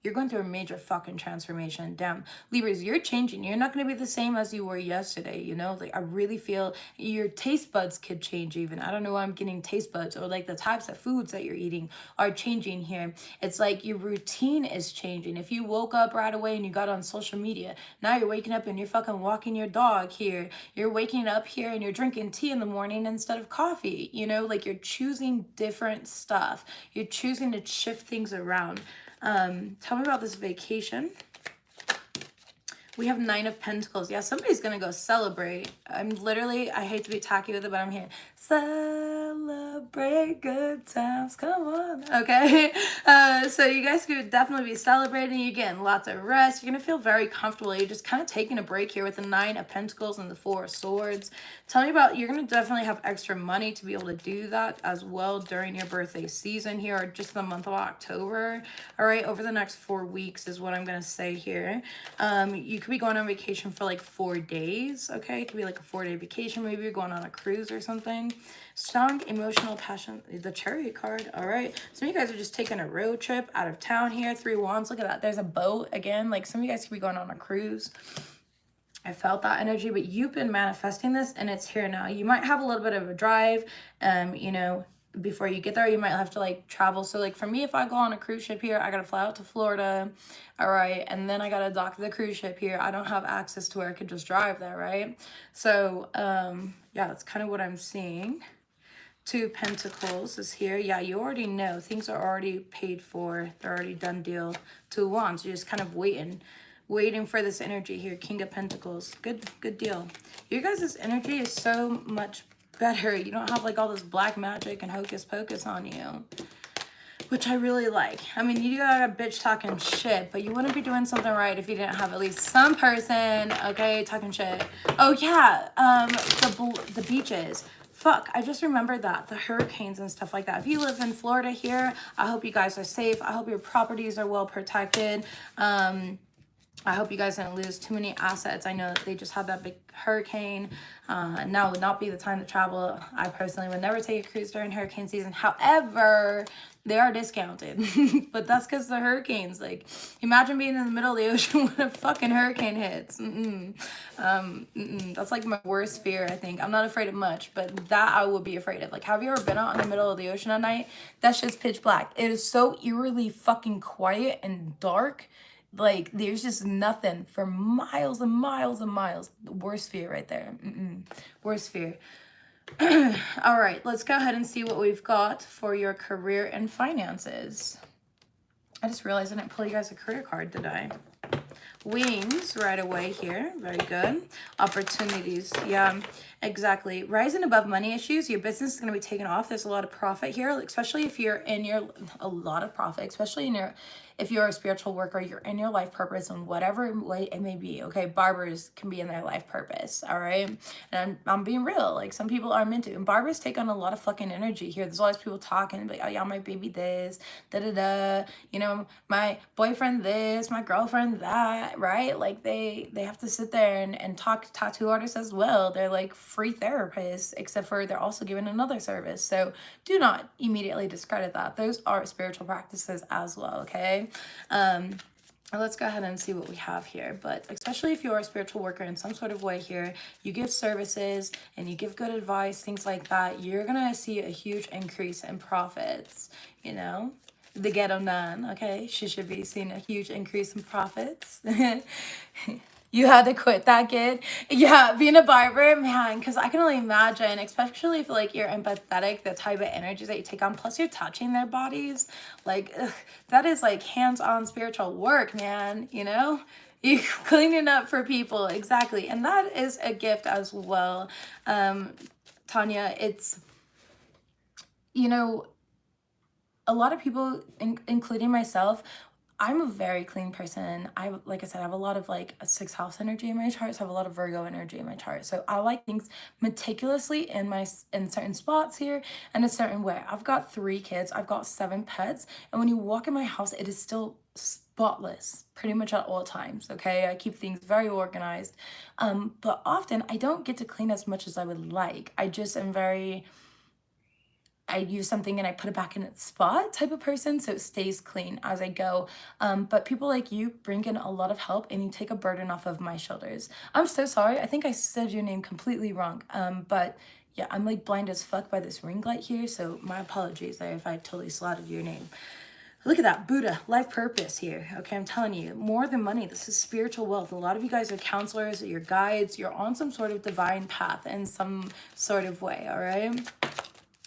You're going through a major fucking transformation. Damn. Libras, you're changing. You're not going to be the same as you were yesterday, you know? Like, I really feel your taste buds could change even. I don't know why I'm getting taste buds, or like the types of foods that you're eating are changing here. It's like your routine is changing. If you woke up right away and you got on social media, now you're waking up and you're fucking walking your dog here. You're waking up here and you're drinking tea in the morning instead of coffee, you know? Like, you're choosing different stuff. You're choosing to shift things around. Tell me about this vacation. We have 9 of Pentacles. Yeah, somebody's gonna go celebrate. I hate to be tacky with it, but I'm here. Celebrate. celebrate good times. Come on. Okay. So you guys could definitely be celebrating. You're getting lots of rest. You're going to feel very comfortable. You're just kind of taking a break here with the 9 of Pentacles and the 4 of Swords. Tell me about, you're going to definitely have extra money to be able to do that as well during your birthday season here, or just the month of October. All right. Over the next 4 weeks is what I'm going to say here. You could be going on vacation for like 4 days. Okay. It could be like a 4-day vacation. Maybe you're going on a cruise or something. Strong emotional passion, the Chariot card. All right, some of you guys are just taking a road trip out of town here. 3 wands, look at that, there's a boat again. Like some of you guys could be going on a cruise. I felt that energy, but you've been manifesting this and it's here now. You might have a little bit of a drive, you know, before you get there. You might have to like travel. So like for me, if I go on a cruise ship here, I gotta fly out to Florida, all right, and then I gotta dock the cruise ship here. I don't have access to where I could just drive there, right? So yeah, that's kind of what I'm seeing. 2 Pentacles is here. Yeah, you already know things are already paid for. They're already done deal. 2 Wands, you're just kind of waiting for this energy here. King of Pentacles, good deal. You guys' energy is so much better. You don't have like all this black magic and hocus pocus on you, which I really like. I mean, you got a bitch talking shit, but you wouldn't be doing something right if you didn't have at least some person, okay, talking shit. Oh yeah, the beaches. Fuck, I just remembered that. The hurricanes and stuff like that. If you live in Florida here, I hope you guys are safe. I hope your properties are well protected. I hope you guys didn't lose too many assets. I know that they just had that big hurricane. Now would not be the time to travel. I personally would never take a cruise during hurricane season. However, they are discounted. But that's because the hurricanes. Like, imagine being in the middle of the ocean when a fucking hurricane hits. That's like my worst fear, I think. I'm not afraid of much, but that I would be afraid of. Like, have you ever been out in the middle of the ocean at night? That shit's pitch black. It is so eerily fucking quiet and dark. Like, there's just nothing for miles and miles and miles. The worst fear right there. Worst fear. All right, let's go ahead and see what we've got for your career and finances. I just realized I didn't pull you guys a career card, did I? Wings right away here. Very good. Opportunities. Yeah, exactly. Rising above money issues. Your business is going to be taken off. There's a lot of profit here, especially if you're in your, a lot of profit, especially in your, if you're a spiritual worker, you're in your life purpose in whatever way it may be. Okay, barbers can be in their life purpose. All right, and I'm being real. Like, some people are meant to, and barbers take on a lot of fucking energy here. There's always people talking like, oh yeah, my baby this, you know, my boyfriend this, my girlfriend that, right? Like, they have to sit there and talk to tattoo artists as well. They're like free therapists, except for they're also given another service. So do not immediately discredit that. Those are spiritual practices as well. Okay. Let's go ahead and see what we have here. But especially if you're a spiritual worker in some sort of way here, you give services and you give good advice, things like that, you're gonna see a huge increase in profits. You know, the ghetto nun, okay, she should be seeing a huge increase in profits. You had to quit that, kid. Yeah, being a barber, man, because I can only imagine, especially if like you're empathetic, the type of energies that you take on, plus you're touching their bodies, like, ugh, that is like hands-on spiritual work, man, you know? You cleaning up for people, exactly. And that is a gift as well. Tanya, it's, you know, a lot of people, including myself, I'm a very clean person. Like I said, I have a lot of like a 6th house energy in my chart. So I have a lot of Virgo energy in my chart. So I like things meticulously in certain spots here and a certain way. I've got 3 kids. I've got 7 pets. And when you walk in my house, it is still spotless pretty much at all times. Okay. I keep things very organized. But often I don't get to clean as much as I would like. I just am very, I use something and I put it back in its spot type of person, so it stays clean as I go. But people like you bring in a lot of help and you take a burden off of my shoulders. I'm so sorry. I think I said your name completely wrong. But yeah, I'm like blind as fuck by this ring light here, so my apologies there if I totally slaughtered your name. Look at that, Buddha, life purpose here. Okay, I'm telling you, more than money, this is spiritual wealth. A lot of you guys are counselors, you're guides, you're on some sort of divine path in some sort of way, all right?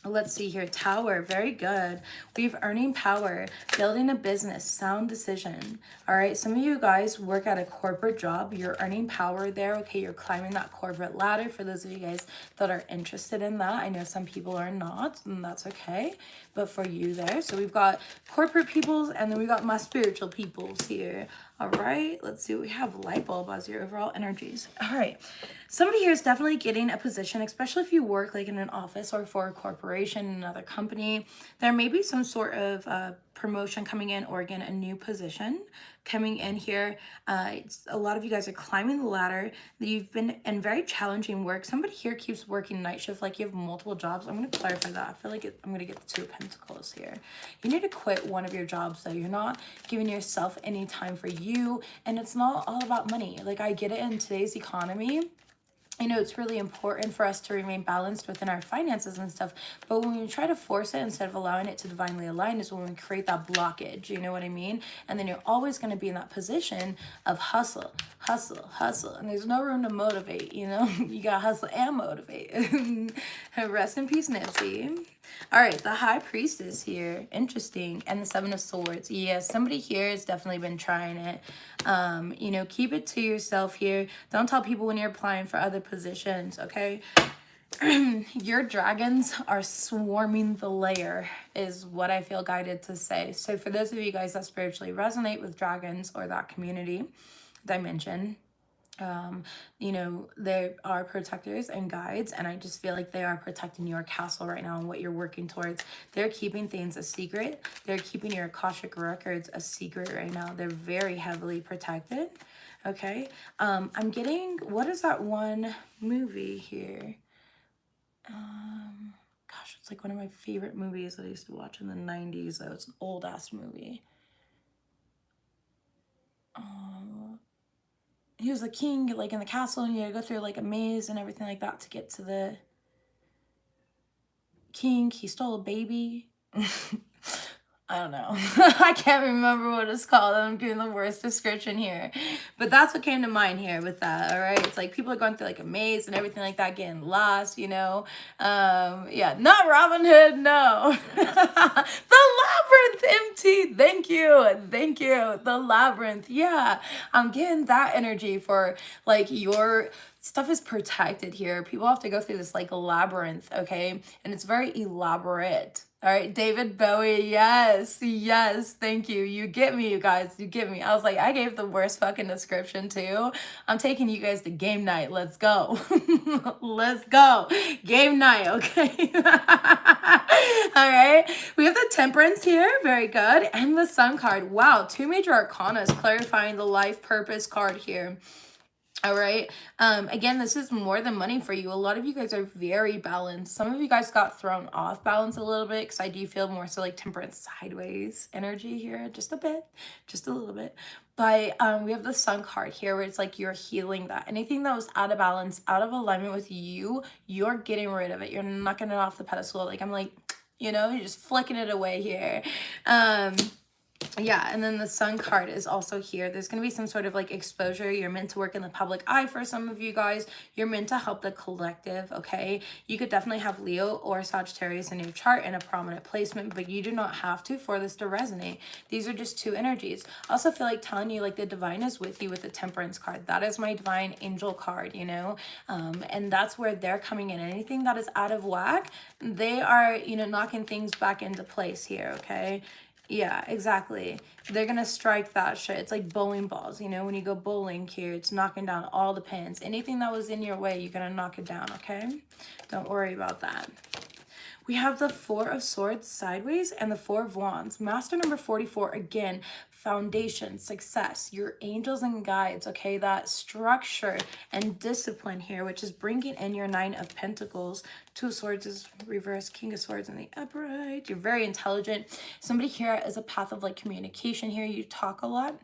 Let's see here. Tower. Very good. We have earning power, building a business, sound decision. All right. Some of you guys work at a corporate job. You're earning power there. Okay. You're climbing that corporate ladder. For those of you guys that are interested in that, I know some people are not, and that's okay. But for you there. So we've got corporate peoples, and then we got my spiritual peoples here. All right. Let's see what we have. Light bulb as your overall energies. All right. Somebody here is definitely getting a position, especially if you work like in an office or for a corporation, another company. There may be some sort of promotion coming in, or again, a new position coming in here. A lot of you guys are climbing the ladder. You've been in very challenging work. Somebody here keeps working night shift, like you have multiple jobs. I'm going to clarify that. I feel like I'm going to get the Two of Pentacles here. You need to quit one of your jobs, though. You're not giving yourself any time for you, and it's not all about money. Like, I get it in today's economy. I know it's really important for us to remain balanced within our finances and stuff, but when we try to force it instead of allowing it to divinely align is when we create that blockage, you know what I mean? And then you're always going to be in that position of hustle, hustle, hustle, and there's no room to motivate, you know? You got to hustle and motivate. Rest in peace, Nancy. All right, the High Priestess here. Interesting. And the Seven of Swords. Yes, somebody here has definitely been trying it. You know, keep it to yourself here. Don't tell people when you're applying for other positions, okay? Your dragons are swarming the layer is what I feel guided to say. So for those of you guys that spiritually resonate with dragons or that community dimension, you know, they are protectors and guides, and I just feel like they are protecting your castle right now and what you're working towards. They're keeping things a secret. They're keeping your Akashic records a secret right now. They're very heavily protected. Okay. I'm getting, what is that one movie here? Gosh, it's like one of my favorite movies that I used to watch in the 90s. Though it's an old ass movie. He was a king, like in the castle, and you had to go through like a maze and everything like that to get to the king. He stole a baby. I don't know. I can't remember what it's called. I'm giving the worst description here. But that's what came to mind here with that, all right? It's like people are going through like a maze and everything like that, getting lost, you know? Yeah, not Robin Hood, no. The Labyrinth, MT. Thank you. Thank you. The Labyrinth. Yeah, I'm getting that energy for like your stuff is protected here. People have to go through this like labyrinth, okay? And it's very elaborate. All right, David Bowie, yes, yes, thank you. You get me, you guys, you get me. I was like, I gave the worst fucking description too. I'm taking you guys to game night. Let's go. Let's go. Game night, okay? All right, we have the Temperance here, very good. And the Sun card. Wow, two major arcanas clarifying the life purpose card here. All right. Again, this is more than money for you. A lot of you guys are very balanced. Some of you guys got thrown off balance a little bit because I do feel more so like Temperance sideways energy here, just a bit, just a little bit. But we have the Sun card here where it's like you're healing that. Anything that was out of balance, out of alignment with you, you're getting rid of it. You're knocking it off the pedestal. Like I'm like, you know, you're just flicking it away here. Yeah, and then the Sun card is also here. There's going to be some sort of like exposure. You're meant to work in the public eye for some of you guys. You're meant to help the collective, okay? You could definitely have Leo or Sagittarius in your chart in a prominent placement, but you do not have to for this to resonate. These are just two energies. I also feel like telling you like the divine is with you with the Temperance card. That is my divine angel card, you know? And that's where they're coming in. Anything that is out of whack, they are, you know, knocking things back into place here, okay? Yeah, exactly. They're gonna strike that shit. It's like bowling balls, you know, when you go bowling here, it's knocking down all the pins. Anything that was in your way, you're gonna knock it down, okay? Don't worry about that. We have the Four of Swords sideways and the Four of Wands. Master number 44, again, foundation, success, your angels and guides, okay? That structure and discipline here, which is bringing in your Nine of Pentacles. Two of Swords is reverse, King of Swords in the upright. You're very intelligent. Somebody here is a path of like communication here. You talk a lot.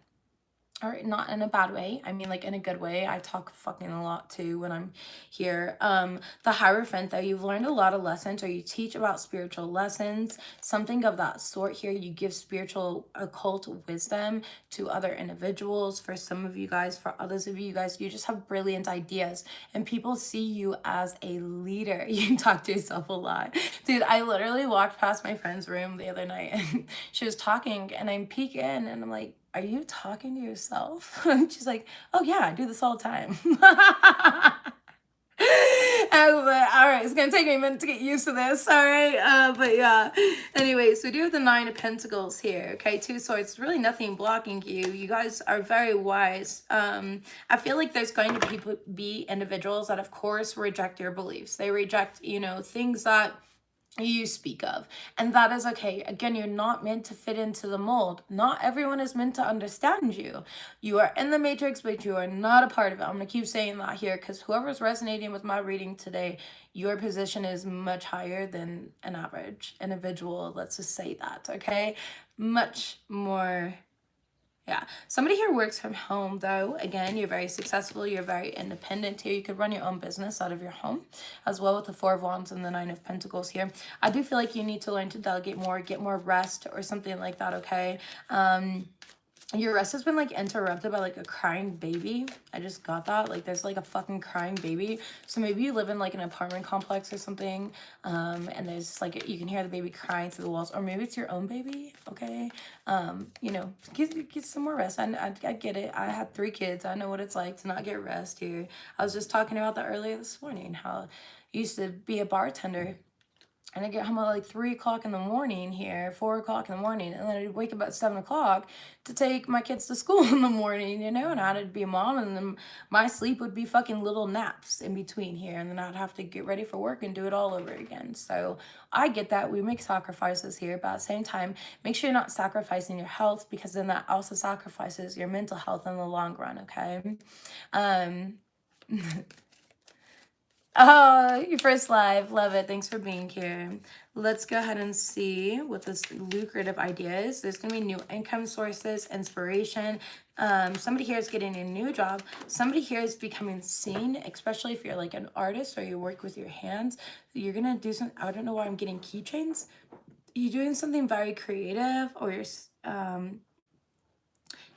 or not in a bad way. I mean, like in a good way. I talk fucking a lot too when I'm here. The Hierophant, though, you've learned a lot of lessons, or you teach about spiritual lessons, something of that sort here. You give spiritual occult wisdom to other individuals. For some of you guys, for others of you guys, you just have brilliant ideas, and people see you as a leader. You talk to yourself a lot. Dude, I literally walked past my friend's room the other night and she was talking, and I peek in and I'm like, are you talking to yourself? She's like, oh yeah, I do this all the time. I was like, all right, it's gonna take me a minute to get used to this. All right, but yeah. Anyways, we do have the Nine of Pentacles here. Okay, Two Swords. Really nothing blocking you. You guys are very wise. I feel like there's going to be individuals that, of course, reject your beliefs. They reject, you know, things that you speak of, and that is okay. Again, you're not meant to fit into the mold. Not everyone is meant to understand you. You are in the matrix, but you are not a part of it. I'm gonna keep saying that here, because whoever's resonating with my reading today, your position is much higher than an average individual. Let's just say that, okay? Much more. Yeah, somebody here works from home, though. Again, you're very successful. You're very independent here. You could run your own business out of your home as well, with the Four of Wands and the Nine of Pentacles here. I do feel like you need to learn to delegate more, get more rest or something like that, okay? Your rest has been like interrupted by like a crying baby. I just got that. Like there's like a fucking crying baby. So maybe you live in like an apartment complex or something. And there's like, you can hear the baby crying through the walls, or maybe it's your own baby. Okay. You know, get some more rest. I get it. I had 3 kids. I know what it's like to not get rest here. I was just talking about that earlier this morning, how I used to be a bartender. And I get home at like 3 o'clock in the morning here, 4 o'clock in the morning. And then I'd wake up at 7 o'clock to take my kids to school in the morning, you know? And I had to be a mom, and then my sleep would be fucking little naps in between here. And then I'd have to get ready for work and do it all over again. So I get that. We make sacrifices here. But at the same time, make sure you're not sacrificing your health, because then that also sacrifices your mental health in the long run, okay? Oh, your first live. Love it. Thanks for being here. Let's go ahead and see what this lucrative idea is. There's going to be new income sources, inspiration. Somebody here is getting a new job. Somebody here is becoming seen, especially if you're like an artist or you work with your hands. You're going to do some, I don't know why I'm getting keychains. You're doing something very creative, or you're,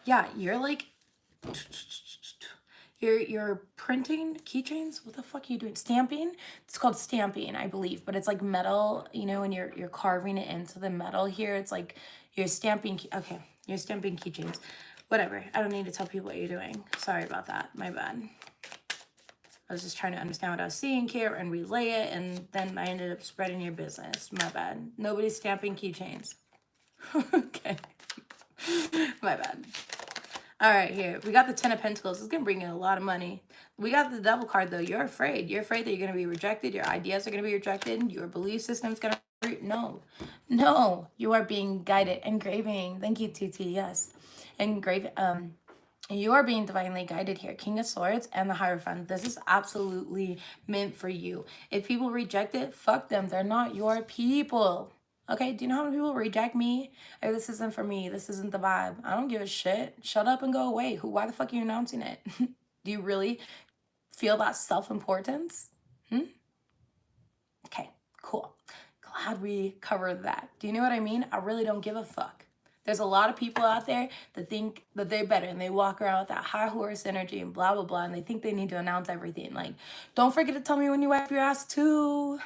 yeah, you're like, you're printing keychains. What the fuck are you doing? Stamping? It's called stamping, I believe, but it's like metal, you know, and you're carving it into the metal here. It's like you're stamping. Okay, you're stamping keychains. Whatever. I don't need to tell people what you're doing. Sorry about that. My bad. I was just trying to understand what I was seeing here and relay it, and then I ended up spreading your business. My bad. Nobody's stamping keychains. Okay. My bad. All right, here. We got the Ten of Pentacles. It's going to bring in a lot of money. We got the Devil card, though. You're afraid. You're afraid that you're going to be rejected. Your ideas are going to be rejected. Your belief system's going to... No. No. You are being guided. Engraving. Thank you, TT. Yes. Engrave. You are being divinely guided here. King of Swords and the Hierophant. This is absolutely meant for you. If people reject it, fuck them. They're not your people. Okay, do you know how many people reject me? Hey, this isn't for me. This isn't the vibe. I don't give a shit. Shut up and go away. Why the fuck are you announcing it? Do you really feel that self-importance? Okay, cool. Glad we covered that. Do you know what I mean? I really don't give a fuck. There's a lot of people out there that think that they're better, and they walk around with that high horse energy and blah, blah, blah, and they think they need to announce everything. Like, don't forget to tell me when you wipe your ass too.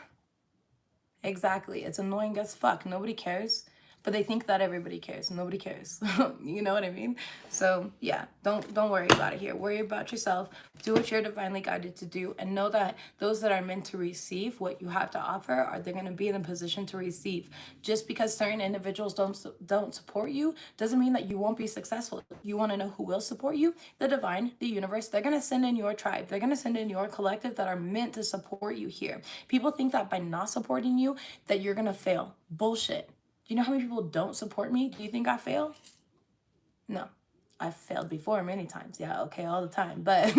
Exactly. It's annoying as fuck. Nobody cares, but they think that everybody cares. Nobody cares. You know what I mean? So yeah, don't worry about it here. Worry about yourself. Do what you're divinely guided to do, and know that those that are meant to receive what you have to offer are they're going to be in a position to receive. Just because certain individuals don't support you doesn't mean that you won't be successful. You want to know who will support you? The divine, the universe. They're going to send in your tribe. They're going to send in your collective that are meant to support you here. People think that by not supporting you that you're going to fail. Bullshit. Do you know how many people don't support me? Do you think I fail? No. I've failed before many times. Yeah, okay, all the time. But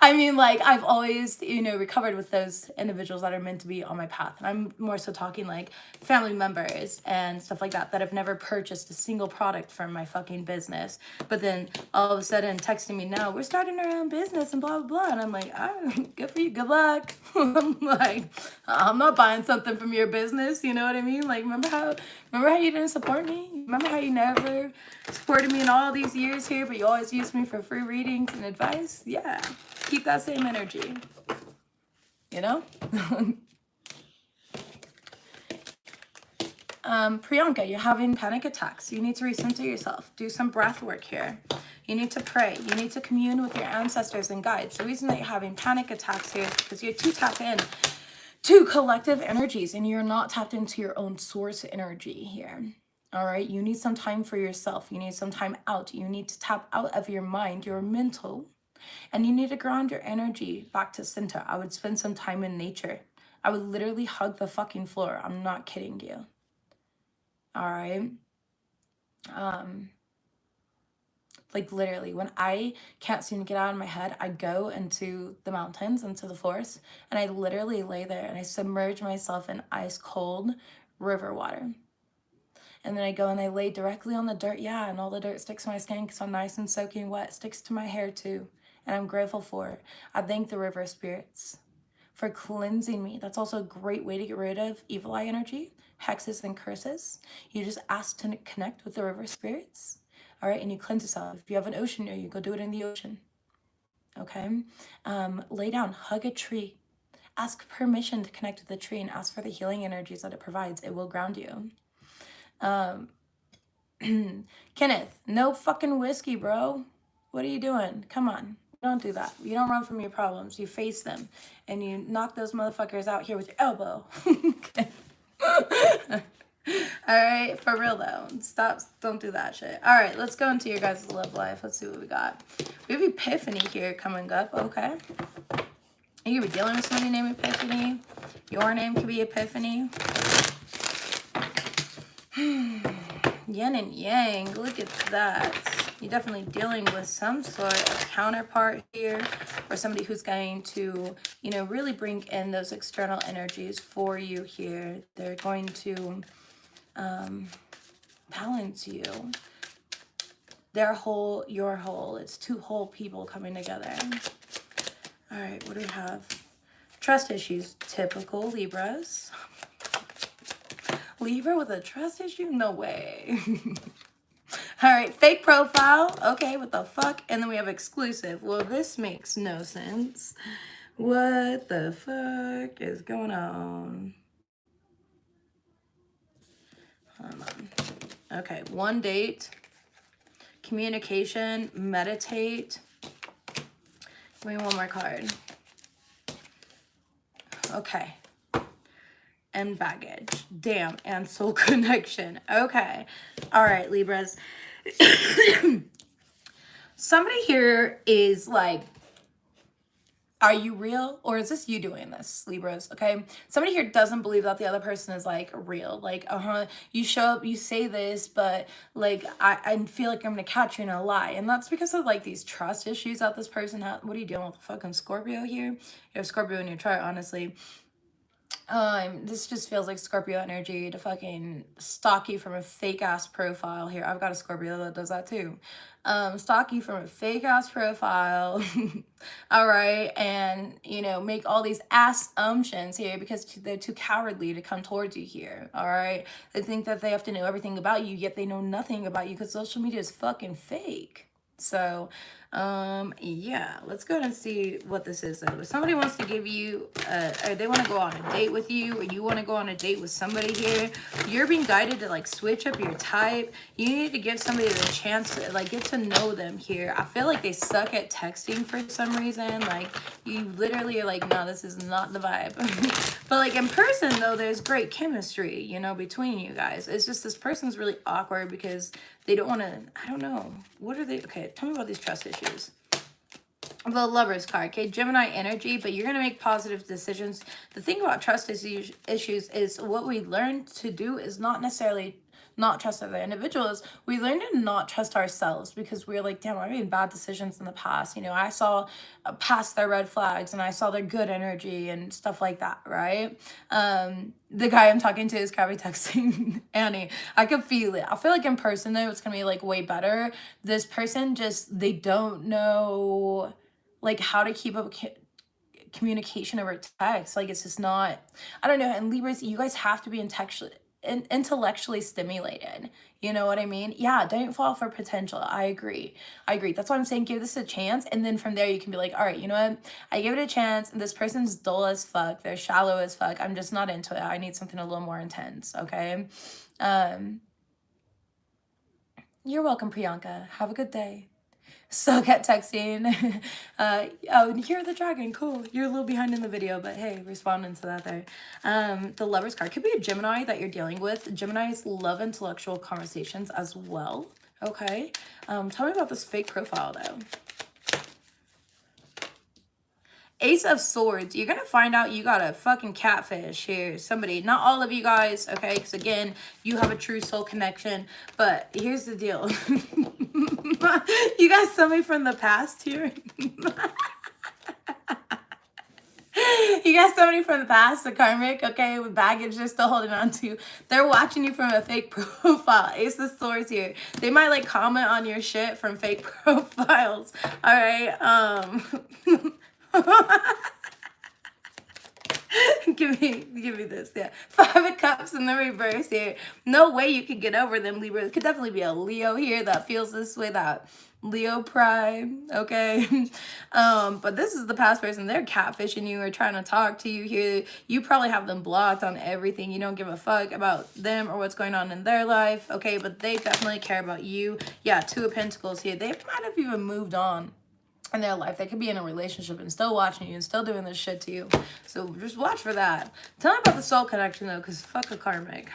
I mean, like, I've always, you know, recovered with those individuals that are meant to be on my path. And I'm more so talking like family members and stuff like that have never purchased a single product from my fucking business. But then all of a sudden texting me, now we're starting our own business and blah, blah, blah. And I'm like, oh, good for you. Good luck. I'm like, I'm not buying something from your business. You know what I mean? Like, remember how you didn't support me? Remember how you never supported me in all these years here, but you always used me for free readings and advice? Yeah, keep that same energy, you know? Priyanka, you're having panic attacks. You need to recenter yourself. Do some breath work here. You need to pray. You need to commune with your ancestors and guides. The reason that you're having panic attacks here is because you're too tapped in to collective energies and you're not tapped into your own source energy here. All right, you need some time for yourself. You need some time out. You need to tap out of your mind, your mental, and you need to ground your energy back to center. I would spend some time in nature. I would literally hug the fucking floor. I'm not kidding you. All right. Like literally, when I can't seem to get out of my head, I go into the mountains, into the forest, and I literally lay there and I submerge myself in ice cold river water. And then I go and I lay directly on the dirt. Yeah, and all the dirt sticks to my skin because I'm nice and soaking wet. Sticks to my hair too. And I'm grateful for it. I thank the river spirits for cleansing me. That's also a great way to get rid of evil eye energy, hexes and curses. You just ask to connect with the river spirits. All right, and you cleanse yourself. If you have an ocean near you, go do it in the ocean. Okay? Lay down, hug a tree. Ask permission to connect with the tree and ask for the healing energies that it provides. It will ground you. Kenneth, no fucking whiskey, bro. What are you doing? Come on. Don't do that. You don't run from your problems. You face them and you knock those motherfuckers out here with your elbow. Okay. All right, for real though. Stop. Don't do that shit. All right, let's go into your guys' love life. Let's see what we got. We have Epiphany here coming up. Okay. You could be dealing with somebody named Epiphany. Your name could be Epiphany. Yin and yang, look at that. You're definitely dealing with some sort of counterpart here, or somebody who's going to, you know, really bring in those external energies for you here. They're going to balance you. They're whole, you're whole. It's two whole people coming together. All right, what do we have? Trust issues, typical Libras. Libra with a trust issue? No way. All right, fake profile. Okay, what the fuck? And then we have exclusive. Well, this makes no sense. What the fuck is going on? Hold on. Okay, one date, communication, meditate. Give me one more card. Okay. And baggage. Damn. And soul connection. Okay. All right, Libras. Somebody here is like, are you real? Or is this you doing this, Libras? Okay. Somebody here doesn't believe that the other person is like real. Like, you show up, you say this, but like, I feel like I'm going to catch you in a lie. And that's because of like these trust issues that this person has. What are you doing with the fucking Scorpio here? You have Scorpio in your chart, honestly. This just feels like Scorpio energy to fucking stalk you from a fake ass profile here. I've got a Scorpio that does that too. Stalk you from a fake ass profile. All right. And, you know, make all these assumptions here because they're too cowardly to come towards you here. All right. They think that they have to know everything about you, yet they know nothing about you because social media is fucking fake. So, yeah, let's go ahead and see what this is though. If somebody wants to give you, or they want to go on a date with you, or you want to go on a date with somebody here, you're being guided to like switch up your type. You need to give somebody the chance to like get to know them here. I feel like they suck at texting for some reason. Like you literally are like, no, this is not the vibe. But like in person though, there's great chemistry, you know, between you guys. It's just this person's really awkward because they don't want to, I don't know. What are they? Okay, tell me about these trust issues. The Lover's card, okay? Gemini energy, but you're going to make positive decisions. The thing about trust issues is what we learn to do is not necessarily not trust other individuals, we learn to not trust ourselves because we're like, damn, I made bad decisions in the past. You know, I saw past their red flags and I saw their good energy and stuff like that, right? The guy I'm talking to is probably texting Annie. I could feel it. I feel like in person though, it's gonna be like way better. This person just, they don't know like how to keep up communication over text. Like it's just not, I don't know. And Libras, you guys have to be intellectually stimulated. You know what I mean? Yeah, don't fall for potential. I agree. That's why I'm saying give this a chance. And then from there you can be like, all right, you know what? I give it a chance. And this person's dull as fuck. They're shallow as fuck. I'm just not into it. I need something a little more intense. Okay. You're welcome, Priyanka. Have a good day. Suck at texting. Oh, you're the dragon. Cool. You're a little behind in the video, but hey, responding to that there. The Lover's card could be a Gemini that you're dealing with. Geminis love intellectual conversations as well. Okay. Tell me about this fake profile though. Ace of Swords. You're gonna find out you got a fucking catfish here. Somebody, not all of you guys, okay? Because again, you have a true soul connection. But here's the deal. You got somebody from the past here. You got somebody from the past, the karmic, okay, with baggage they're still holding on to. They're watching you from a fake profile. Ace of Swords here. They might like comment on your shit from fake profiles. All right. give me this. Yeah, 5 of Cups in the reverse here. No way you could get over them, Libra. It could definitely be a Leo here that feels this way, that Leo pride, okay? But this is the past person. They're catfishing you or trying to talk to you here. You probably have them blocked on everything. You don't give a fuck about them or what's going on in their life, okay? But they definitely care about you. Yeah, 2 of Pentacles here. They might have even moved on in their life. They could be in a relationship and still watching you and still doing this shit to you. So just watch for that. Tell me about the soul connection though, because fuck a karmic.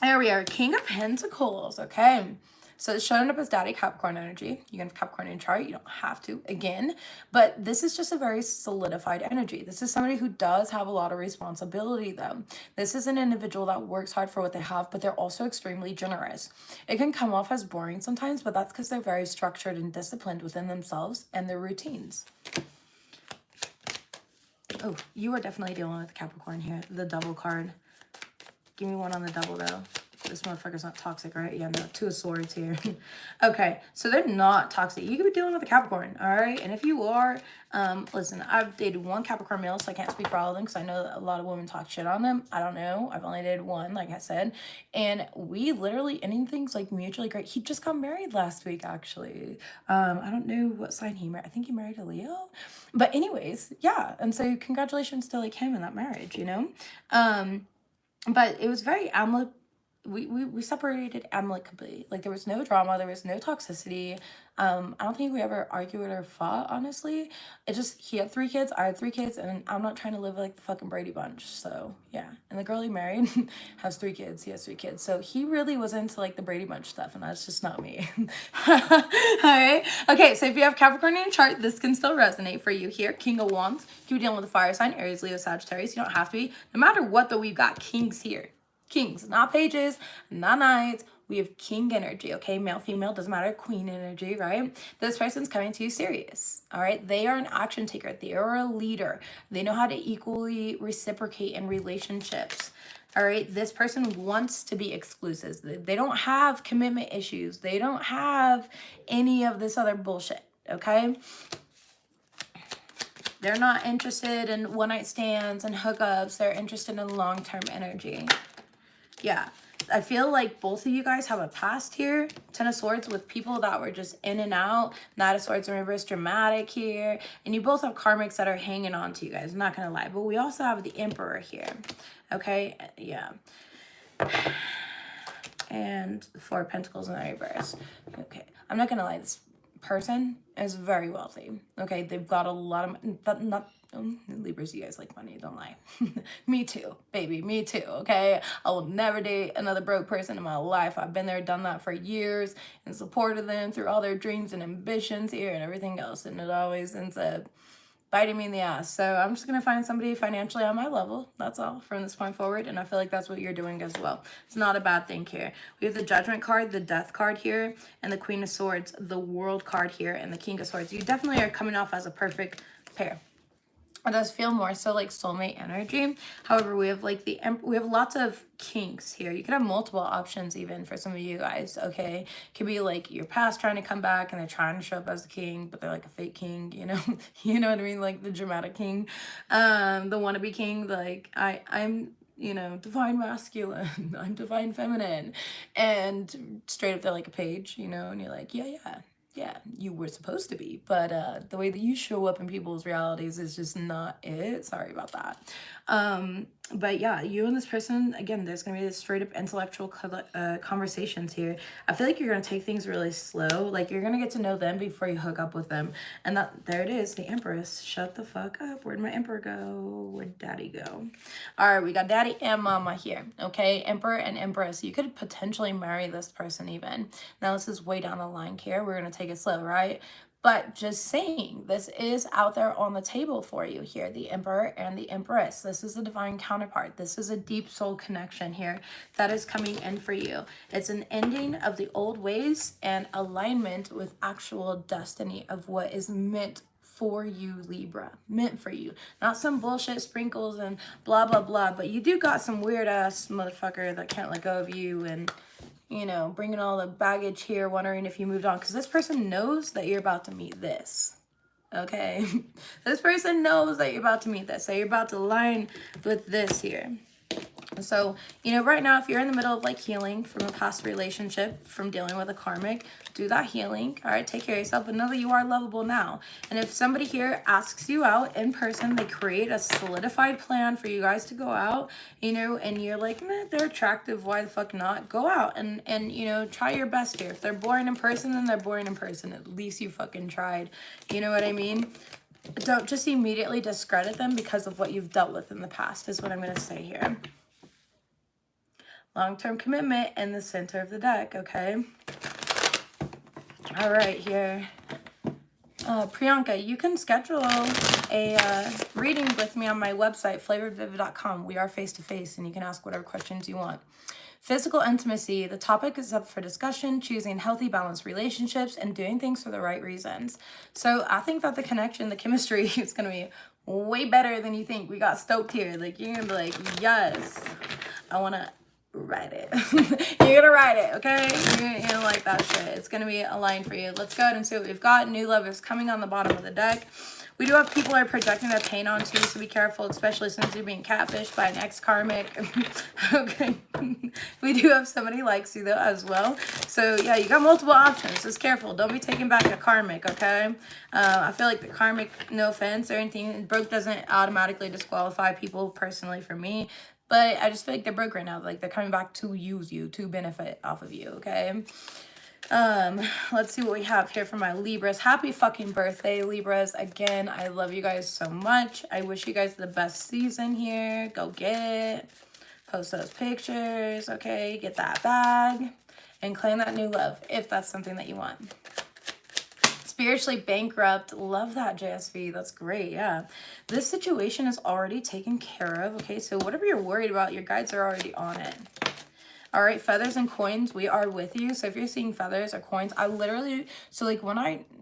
There we are, King of Pentacles, okay? So it's showing up as Daddy Capricorn energy. You can have Capricorn in your chart. You don't have to, again. But this is just a very solidified energy. This is somebody who does have a lot of responsibility, though. This is an individual that works hard for what they have, but they're also extremely generous. It can come off as boring sometimes, but that's because they're very structured and disciplined within themselves and their routines. Oh, you are definitely dealing with Capricorn here. The double card. Give me one on the double, though. This motherfucker's not toxic, right? Yeah, no, 2 of Swords here. Okay, so they're not toxic. You could be dealing with a Capricorn, all right? And if you are, listen, I've dated 1 Capricorn male, so I can't speak for all of them because I know that a lot of women talk shit on them. I don't know. I've only dated 1, like I said. And we literally, anything's like mutually great. He just got married last week, actually. I don't know what sign he married. I think he married a Leo. But anyways, yeah. And so congratulations to like him in that marriage, you know? But it was very we separated amicably. Like there was no drama, there was no toxicity. I don't think we ever argued or fought, honestly. It just, he had 3 kids, I had 3 kids, and I'm not trying to live like the fucking Brady Bunch. So yeah. And the girl he married has 3 kids, he has 3 kids. So he really was into like the Brady Bunch stuff, and that's just not me. All right. Okay, so if you have Capricorn in your chart, this can still resonate for you here. King of Wands. If you're dealing with a fire sign, Aries, Leo, Sagittarius, you don't have to be. No matter what, though, we've got kings here. Kings, not pages, not knights. We have king energy, okay? Male, female, doesn't matter. Queen energy, right? This person's coming to you serious, all right? They are an action taker. They are a leader. They know how to equally reciprocate in relationships, all right? This person wants to be exclusive. They don't have commitment issues. They don't have any of this other bullshit, okay? They're not interested in one-night stands and hookups. They're interested in long-term energy. Yeah, I feel like both of you guys have a past here. 10 of Swords with people that were just in and out. Knight of Swords in reverse, dramatic here. And you both have karmics that are hanging on to you guys. I'm not going to lie. But we also have the Emperor here. Okay, yeah. And 4 of Pentacles in the reverse. Okay, I'm not going to lie. This person is very wealthy. Okay, they've got a lot of... Libras, you guys like money, don't lie. Me too, baby, me too, okay? I will never date another broke person in my life. I've been there, done that for years, and supported them through all their dreams and ambitions here and everything else, and it always ends up biting me in the ass. So I'm just going to find somebody financially on my level. That's all from this point forward. And I feel like that's what you're doing as well. It's not a bad thing here. We have the Judgment card, the Death card here, and the Queen of Swords, the World card here, and the King of Swords. You definitely are coming off as a perfect pair. It does feel more so like soulmate energy. However, we have like we have lots of kinks here. You could have multiple options even for some of you guys, okay? It could be like your past trying to come back and they're trying to show up as a king, but they're like a fake king, you know? You know what I mean? Like the dramatic king. The wannabe king, like I'm you know, divine masculine, I'm divine feminine. And straight up they're like a page, you know, and you're like, yeah, you were supposed to be, but the way that you show up in people's realities is just not it. Sorry about that. But yeah, you and this person, again, there's gonna be this straight up intellectual conversations here. I feel like you're gonna take things really slow. Like you're gonna get to know them before you hook up with them. And there it is, the Empress. Shut the fuck up. Where'd my Emperor go? Where'd Daddy go? All right, we got Daddy and Mama here. Okay, Emperor and Empress. You could potentially marry this person even. Now this is way down the line here. We're gonna take it slow, right? But just saying, this is out there on the table for you here, the Emperor and the Empress. This is a divine counterpart. This is a deep soul connection here that is coming in for you. It's an ending of the old ways and alignment with actual destiny of what is meant for you, Libra. Meant for you. Not some bullshit sprinkles and blah, blah, blah. But you do got some weird ass motherfucker that can't let go of you and, you know, bringing all the baggage here, wondering if you moved on. Because this person knows that you're about to meet this. Okay? This person knows that you're about to meet this. That you're about to align with this here. So, you know, right now, if you're in the middle of like healing from a past relationship, from dealing with a karmic, do that healing. All right, take care of yourself, but know that you are lovable now. And if somebody here asks you out in person, they create a solidified plan for you guys to go out, you know, and you're like, meh, they're attractive, why the fuck not? Go out and you know, try your best here. If they're boring in person, then they're boring in person. At least you fucking tried. You know what I mean? Don't just immediately discredit them because of what you've dealt with in the past, is what I'm going to say here. Long-term commitment in the center of the deck, okay? All right, here. Priyanka, you can schedule a reading with me on my website, flavoredvivid.com. We are face-to-face, and you can ask whatever questions you want. Physical intimacy. The topic is up for discussion, choosing healthy, balanced relationships, and doing things for the right reasons. So I think that the connection, the chemistry is going to be way better than you think. We got stoked here. Like, you're going to be like, yes, I want to ride it. You're gonna ride it, okay? You're gonna like that shit. It's gonna be aligned for you. Let's go ahead and see what we've got. New love is coming on the bottom of the deck. We do have people are projecting their pain onto you, so be careful, especially since you're being catfished by an ex-karmic. Okay. We do have somebody likes you, though, as well. So, yeah, you got multiple options. Just careful. Don't be taking back a karmic, okay? I feel like the karmic, no offense or anything, broke doesn't automatically disqualify people personally for me. But I just feel like they're broke right now. Like, they're coming back to use you, to benefit off of you, okay? Let's see what we have here for my Libras. Happy fucking birthday, Libras. Again, I love you guys so much. I wish you guys the best season here. Go get it. Post those pictures, okay? Get that bag. And claim that new love, if that's something that you want. Spiritually bankrupt. Love that, JSV. That's great. Yeah. This situation is already taken care of. Okay. So whatever you're worried about, your guides are already on it. All right. Feathers and coins. We are with you. So if you're seeing feathers or coins, I literally, so like when I'm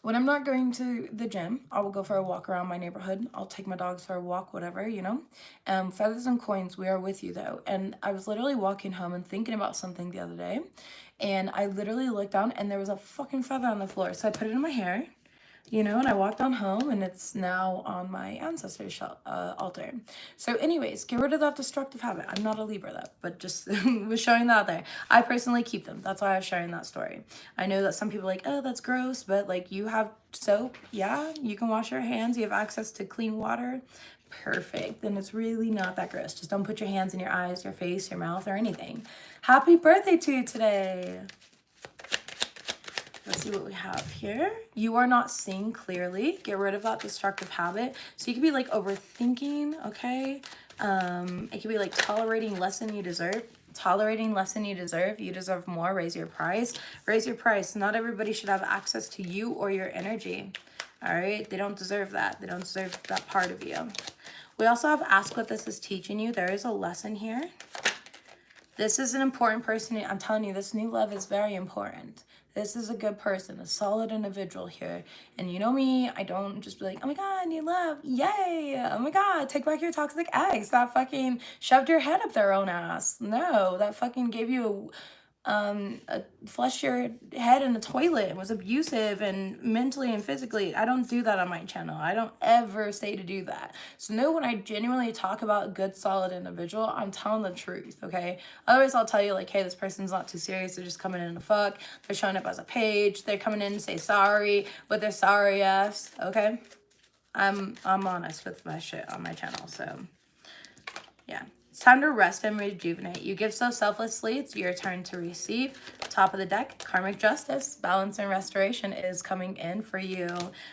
not going to the gym, I will go for a walk around my neighborhood. I'll take my dogs for a walk, whatever, you know. Feathers and coins, we are with you, though. And I was literally walking home and thinking about something the other day. And I literally looked down and there was a fucking feather on the floor. So I put it in my hair, you know, and I walked on home and it's now on my ancestors' altar. So anyways, get rid of that destructive habit. I'm not a Libra, though, but just was showing that out there. I personally keep them. That's why I was sharing that story. I know that some people are like, oh, that's gross, but like you have soap. Yeah, you can wash your hands. You have access to clean water. Perfect. Then it's really not that gross. Just don't put your hands in your eyes, your face, your mouth, or anything. Happy birthday to you today. Let's see what we have here. You are not seeing clearly. Get rid of that destructive habit. So you could be like overthinking, okay? It could be like tolerating less than you deserve. Tolerating less than you deserve. You deserve more. Raise your price. Raise your price. Not everybody should have access to you or your energy. All right? They don't deserve that. They don't deserve that part of you. We also have ask what this is teaching you. There is a lesson here. This is an important person. I'm telling you, this new love is very important. This is a good person, a solid individual here. And you know me, I don't just be like, oh my God, new love, yay. Oh my God, take back your toxic ex that fucking shoved your head up their own ass. No, that fucking gave you flushed your head in the toilet and was abusive and mentally and physically. I don't do that on my channel. I don't ever say to do that. So no, when I genuinely talk about a good, solid individual, I'm telling the truth, okay? Otherwise, I'll tell you like, hey, this person's not too serious. They're just coming in to fuck. They're showing up as a page. They're coming in to say sorry with their sorry ass, okay? I'm honest with my shit on my channel, so yeah. It's time to rest and rejuvenate. You give so selflessly, it's your turn to receive. Top of the deck, karmic justice, balance and restoration is coming in for you.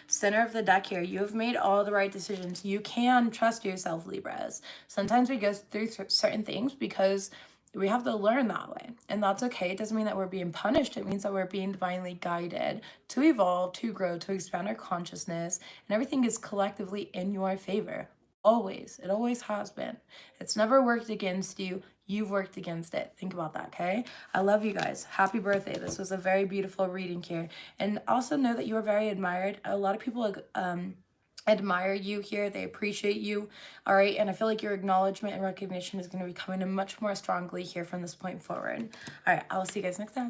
Center of the deck here, you have made all the right decisions. You can trust yourself, Libras. Sometimes we go through certain things because we have to learn that way. And that's okay. It doesn't mean that we're being punished. It means that we're being divinely guided to evolve, to grow, to expand our consciousness. And everything is collectively in your favor. Always. It always has been. It's never worked against you. You've worked against it. Think about that, okay? I love you guys. Happy birthday. This was a very beautiful reading here. And also know that you are very admired. A lot of people admire you here. They appreciate you. All right. And I feel like your acknowledgement and recognition is going to be coming in much more strongly here from this point forward. All right. I will see you guys next time.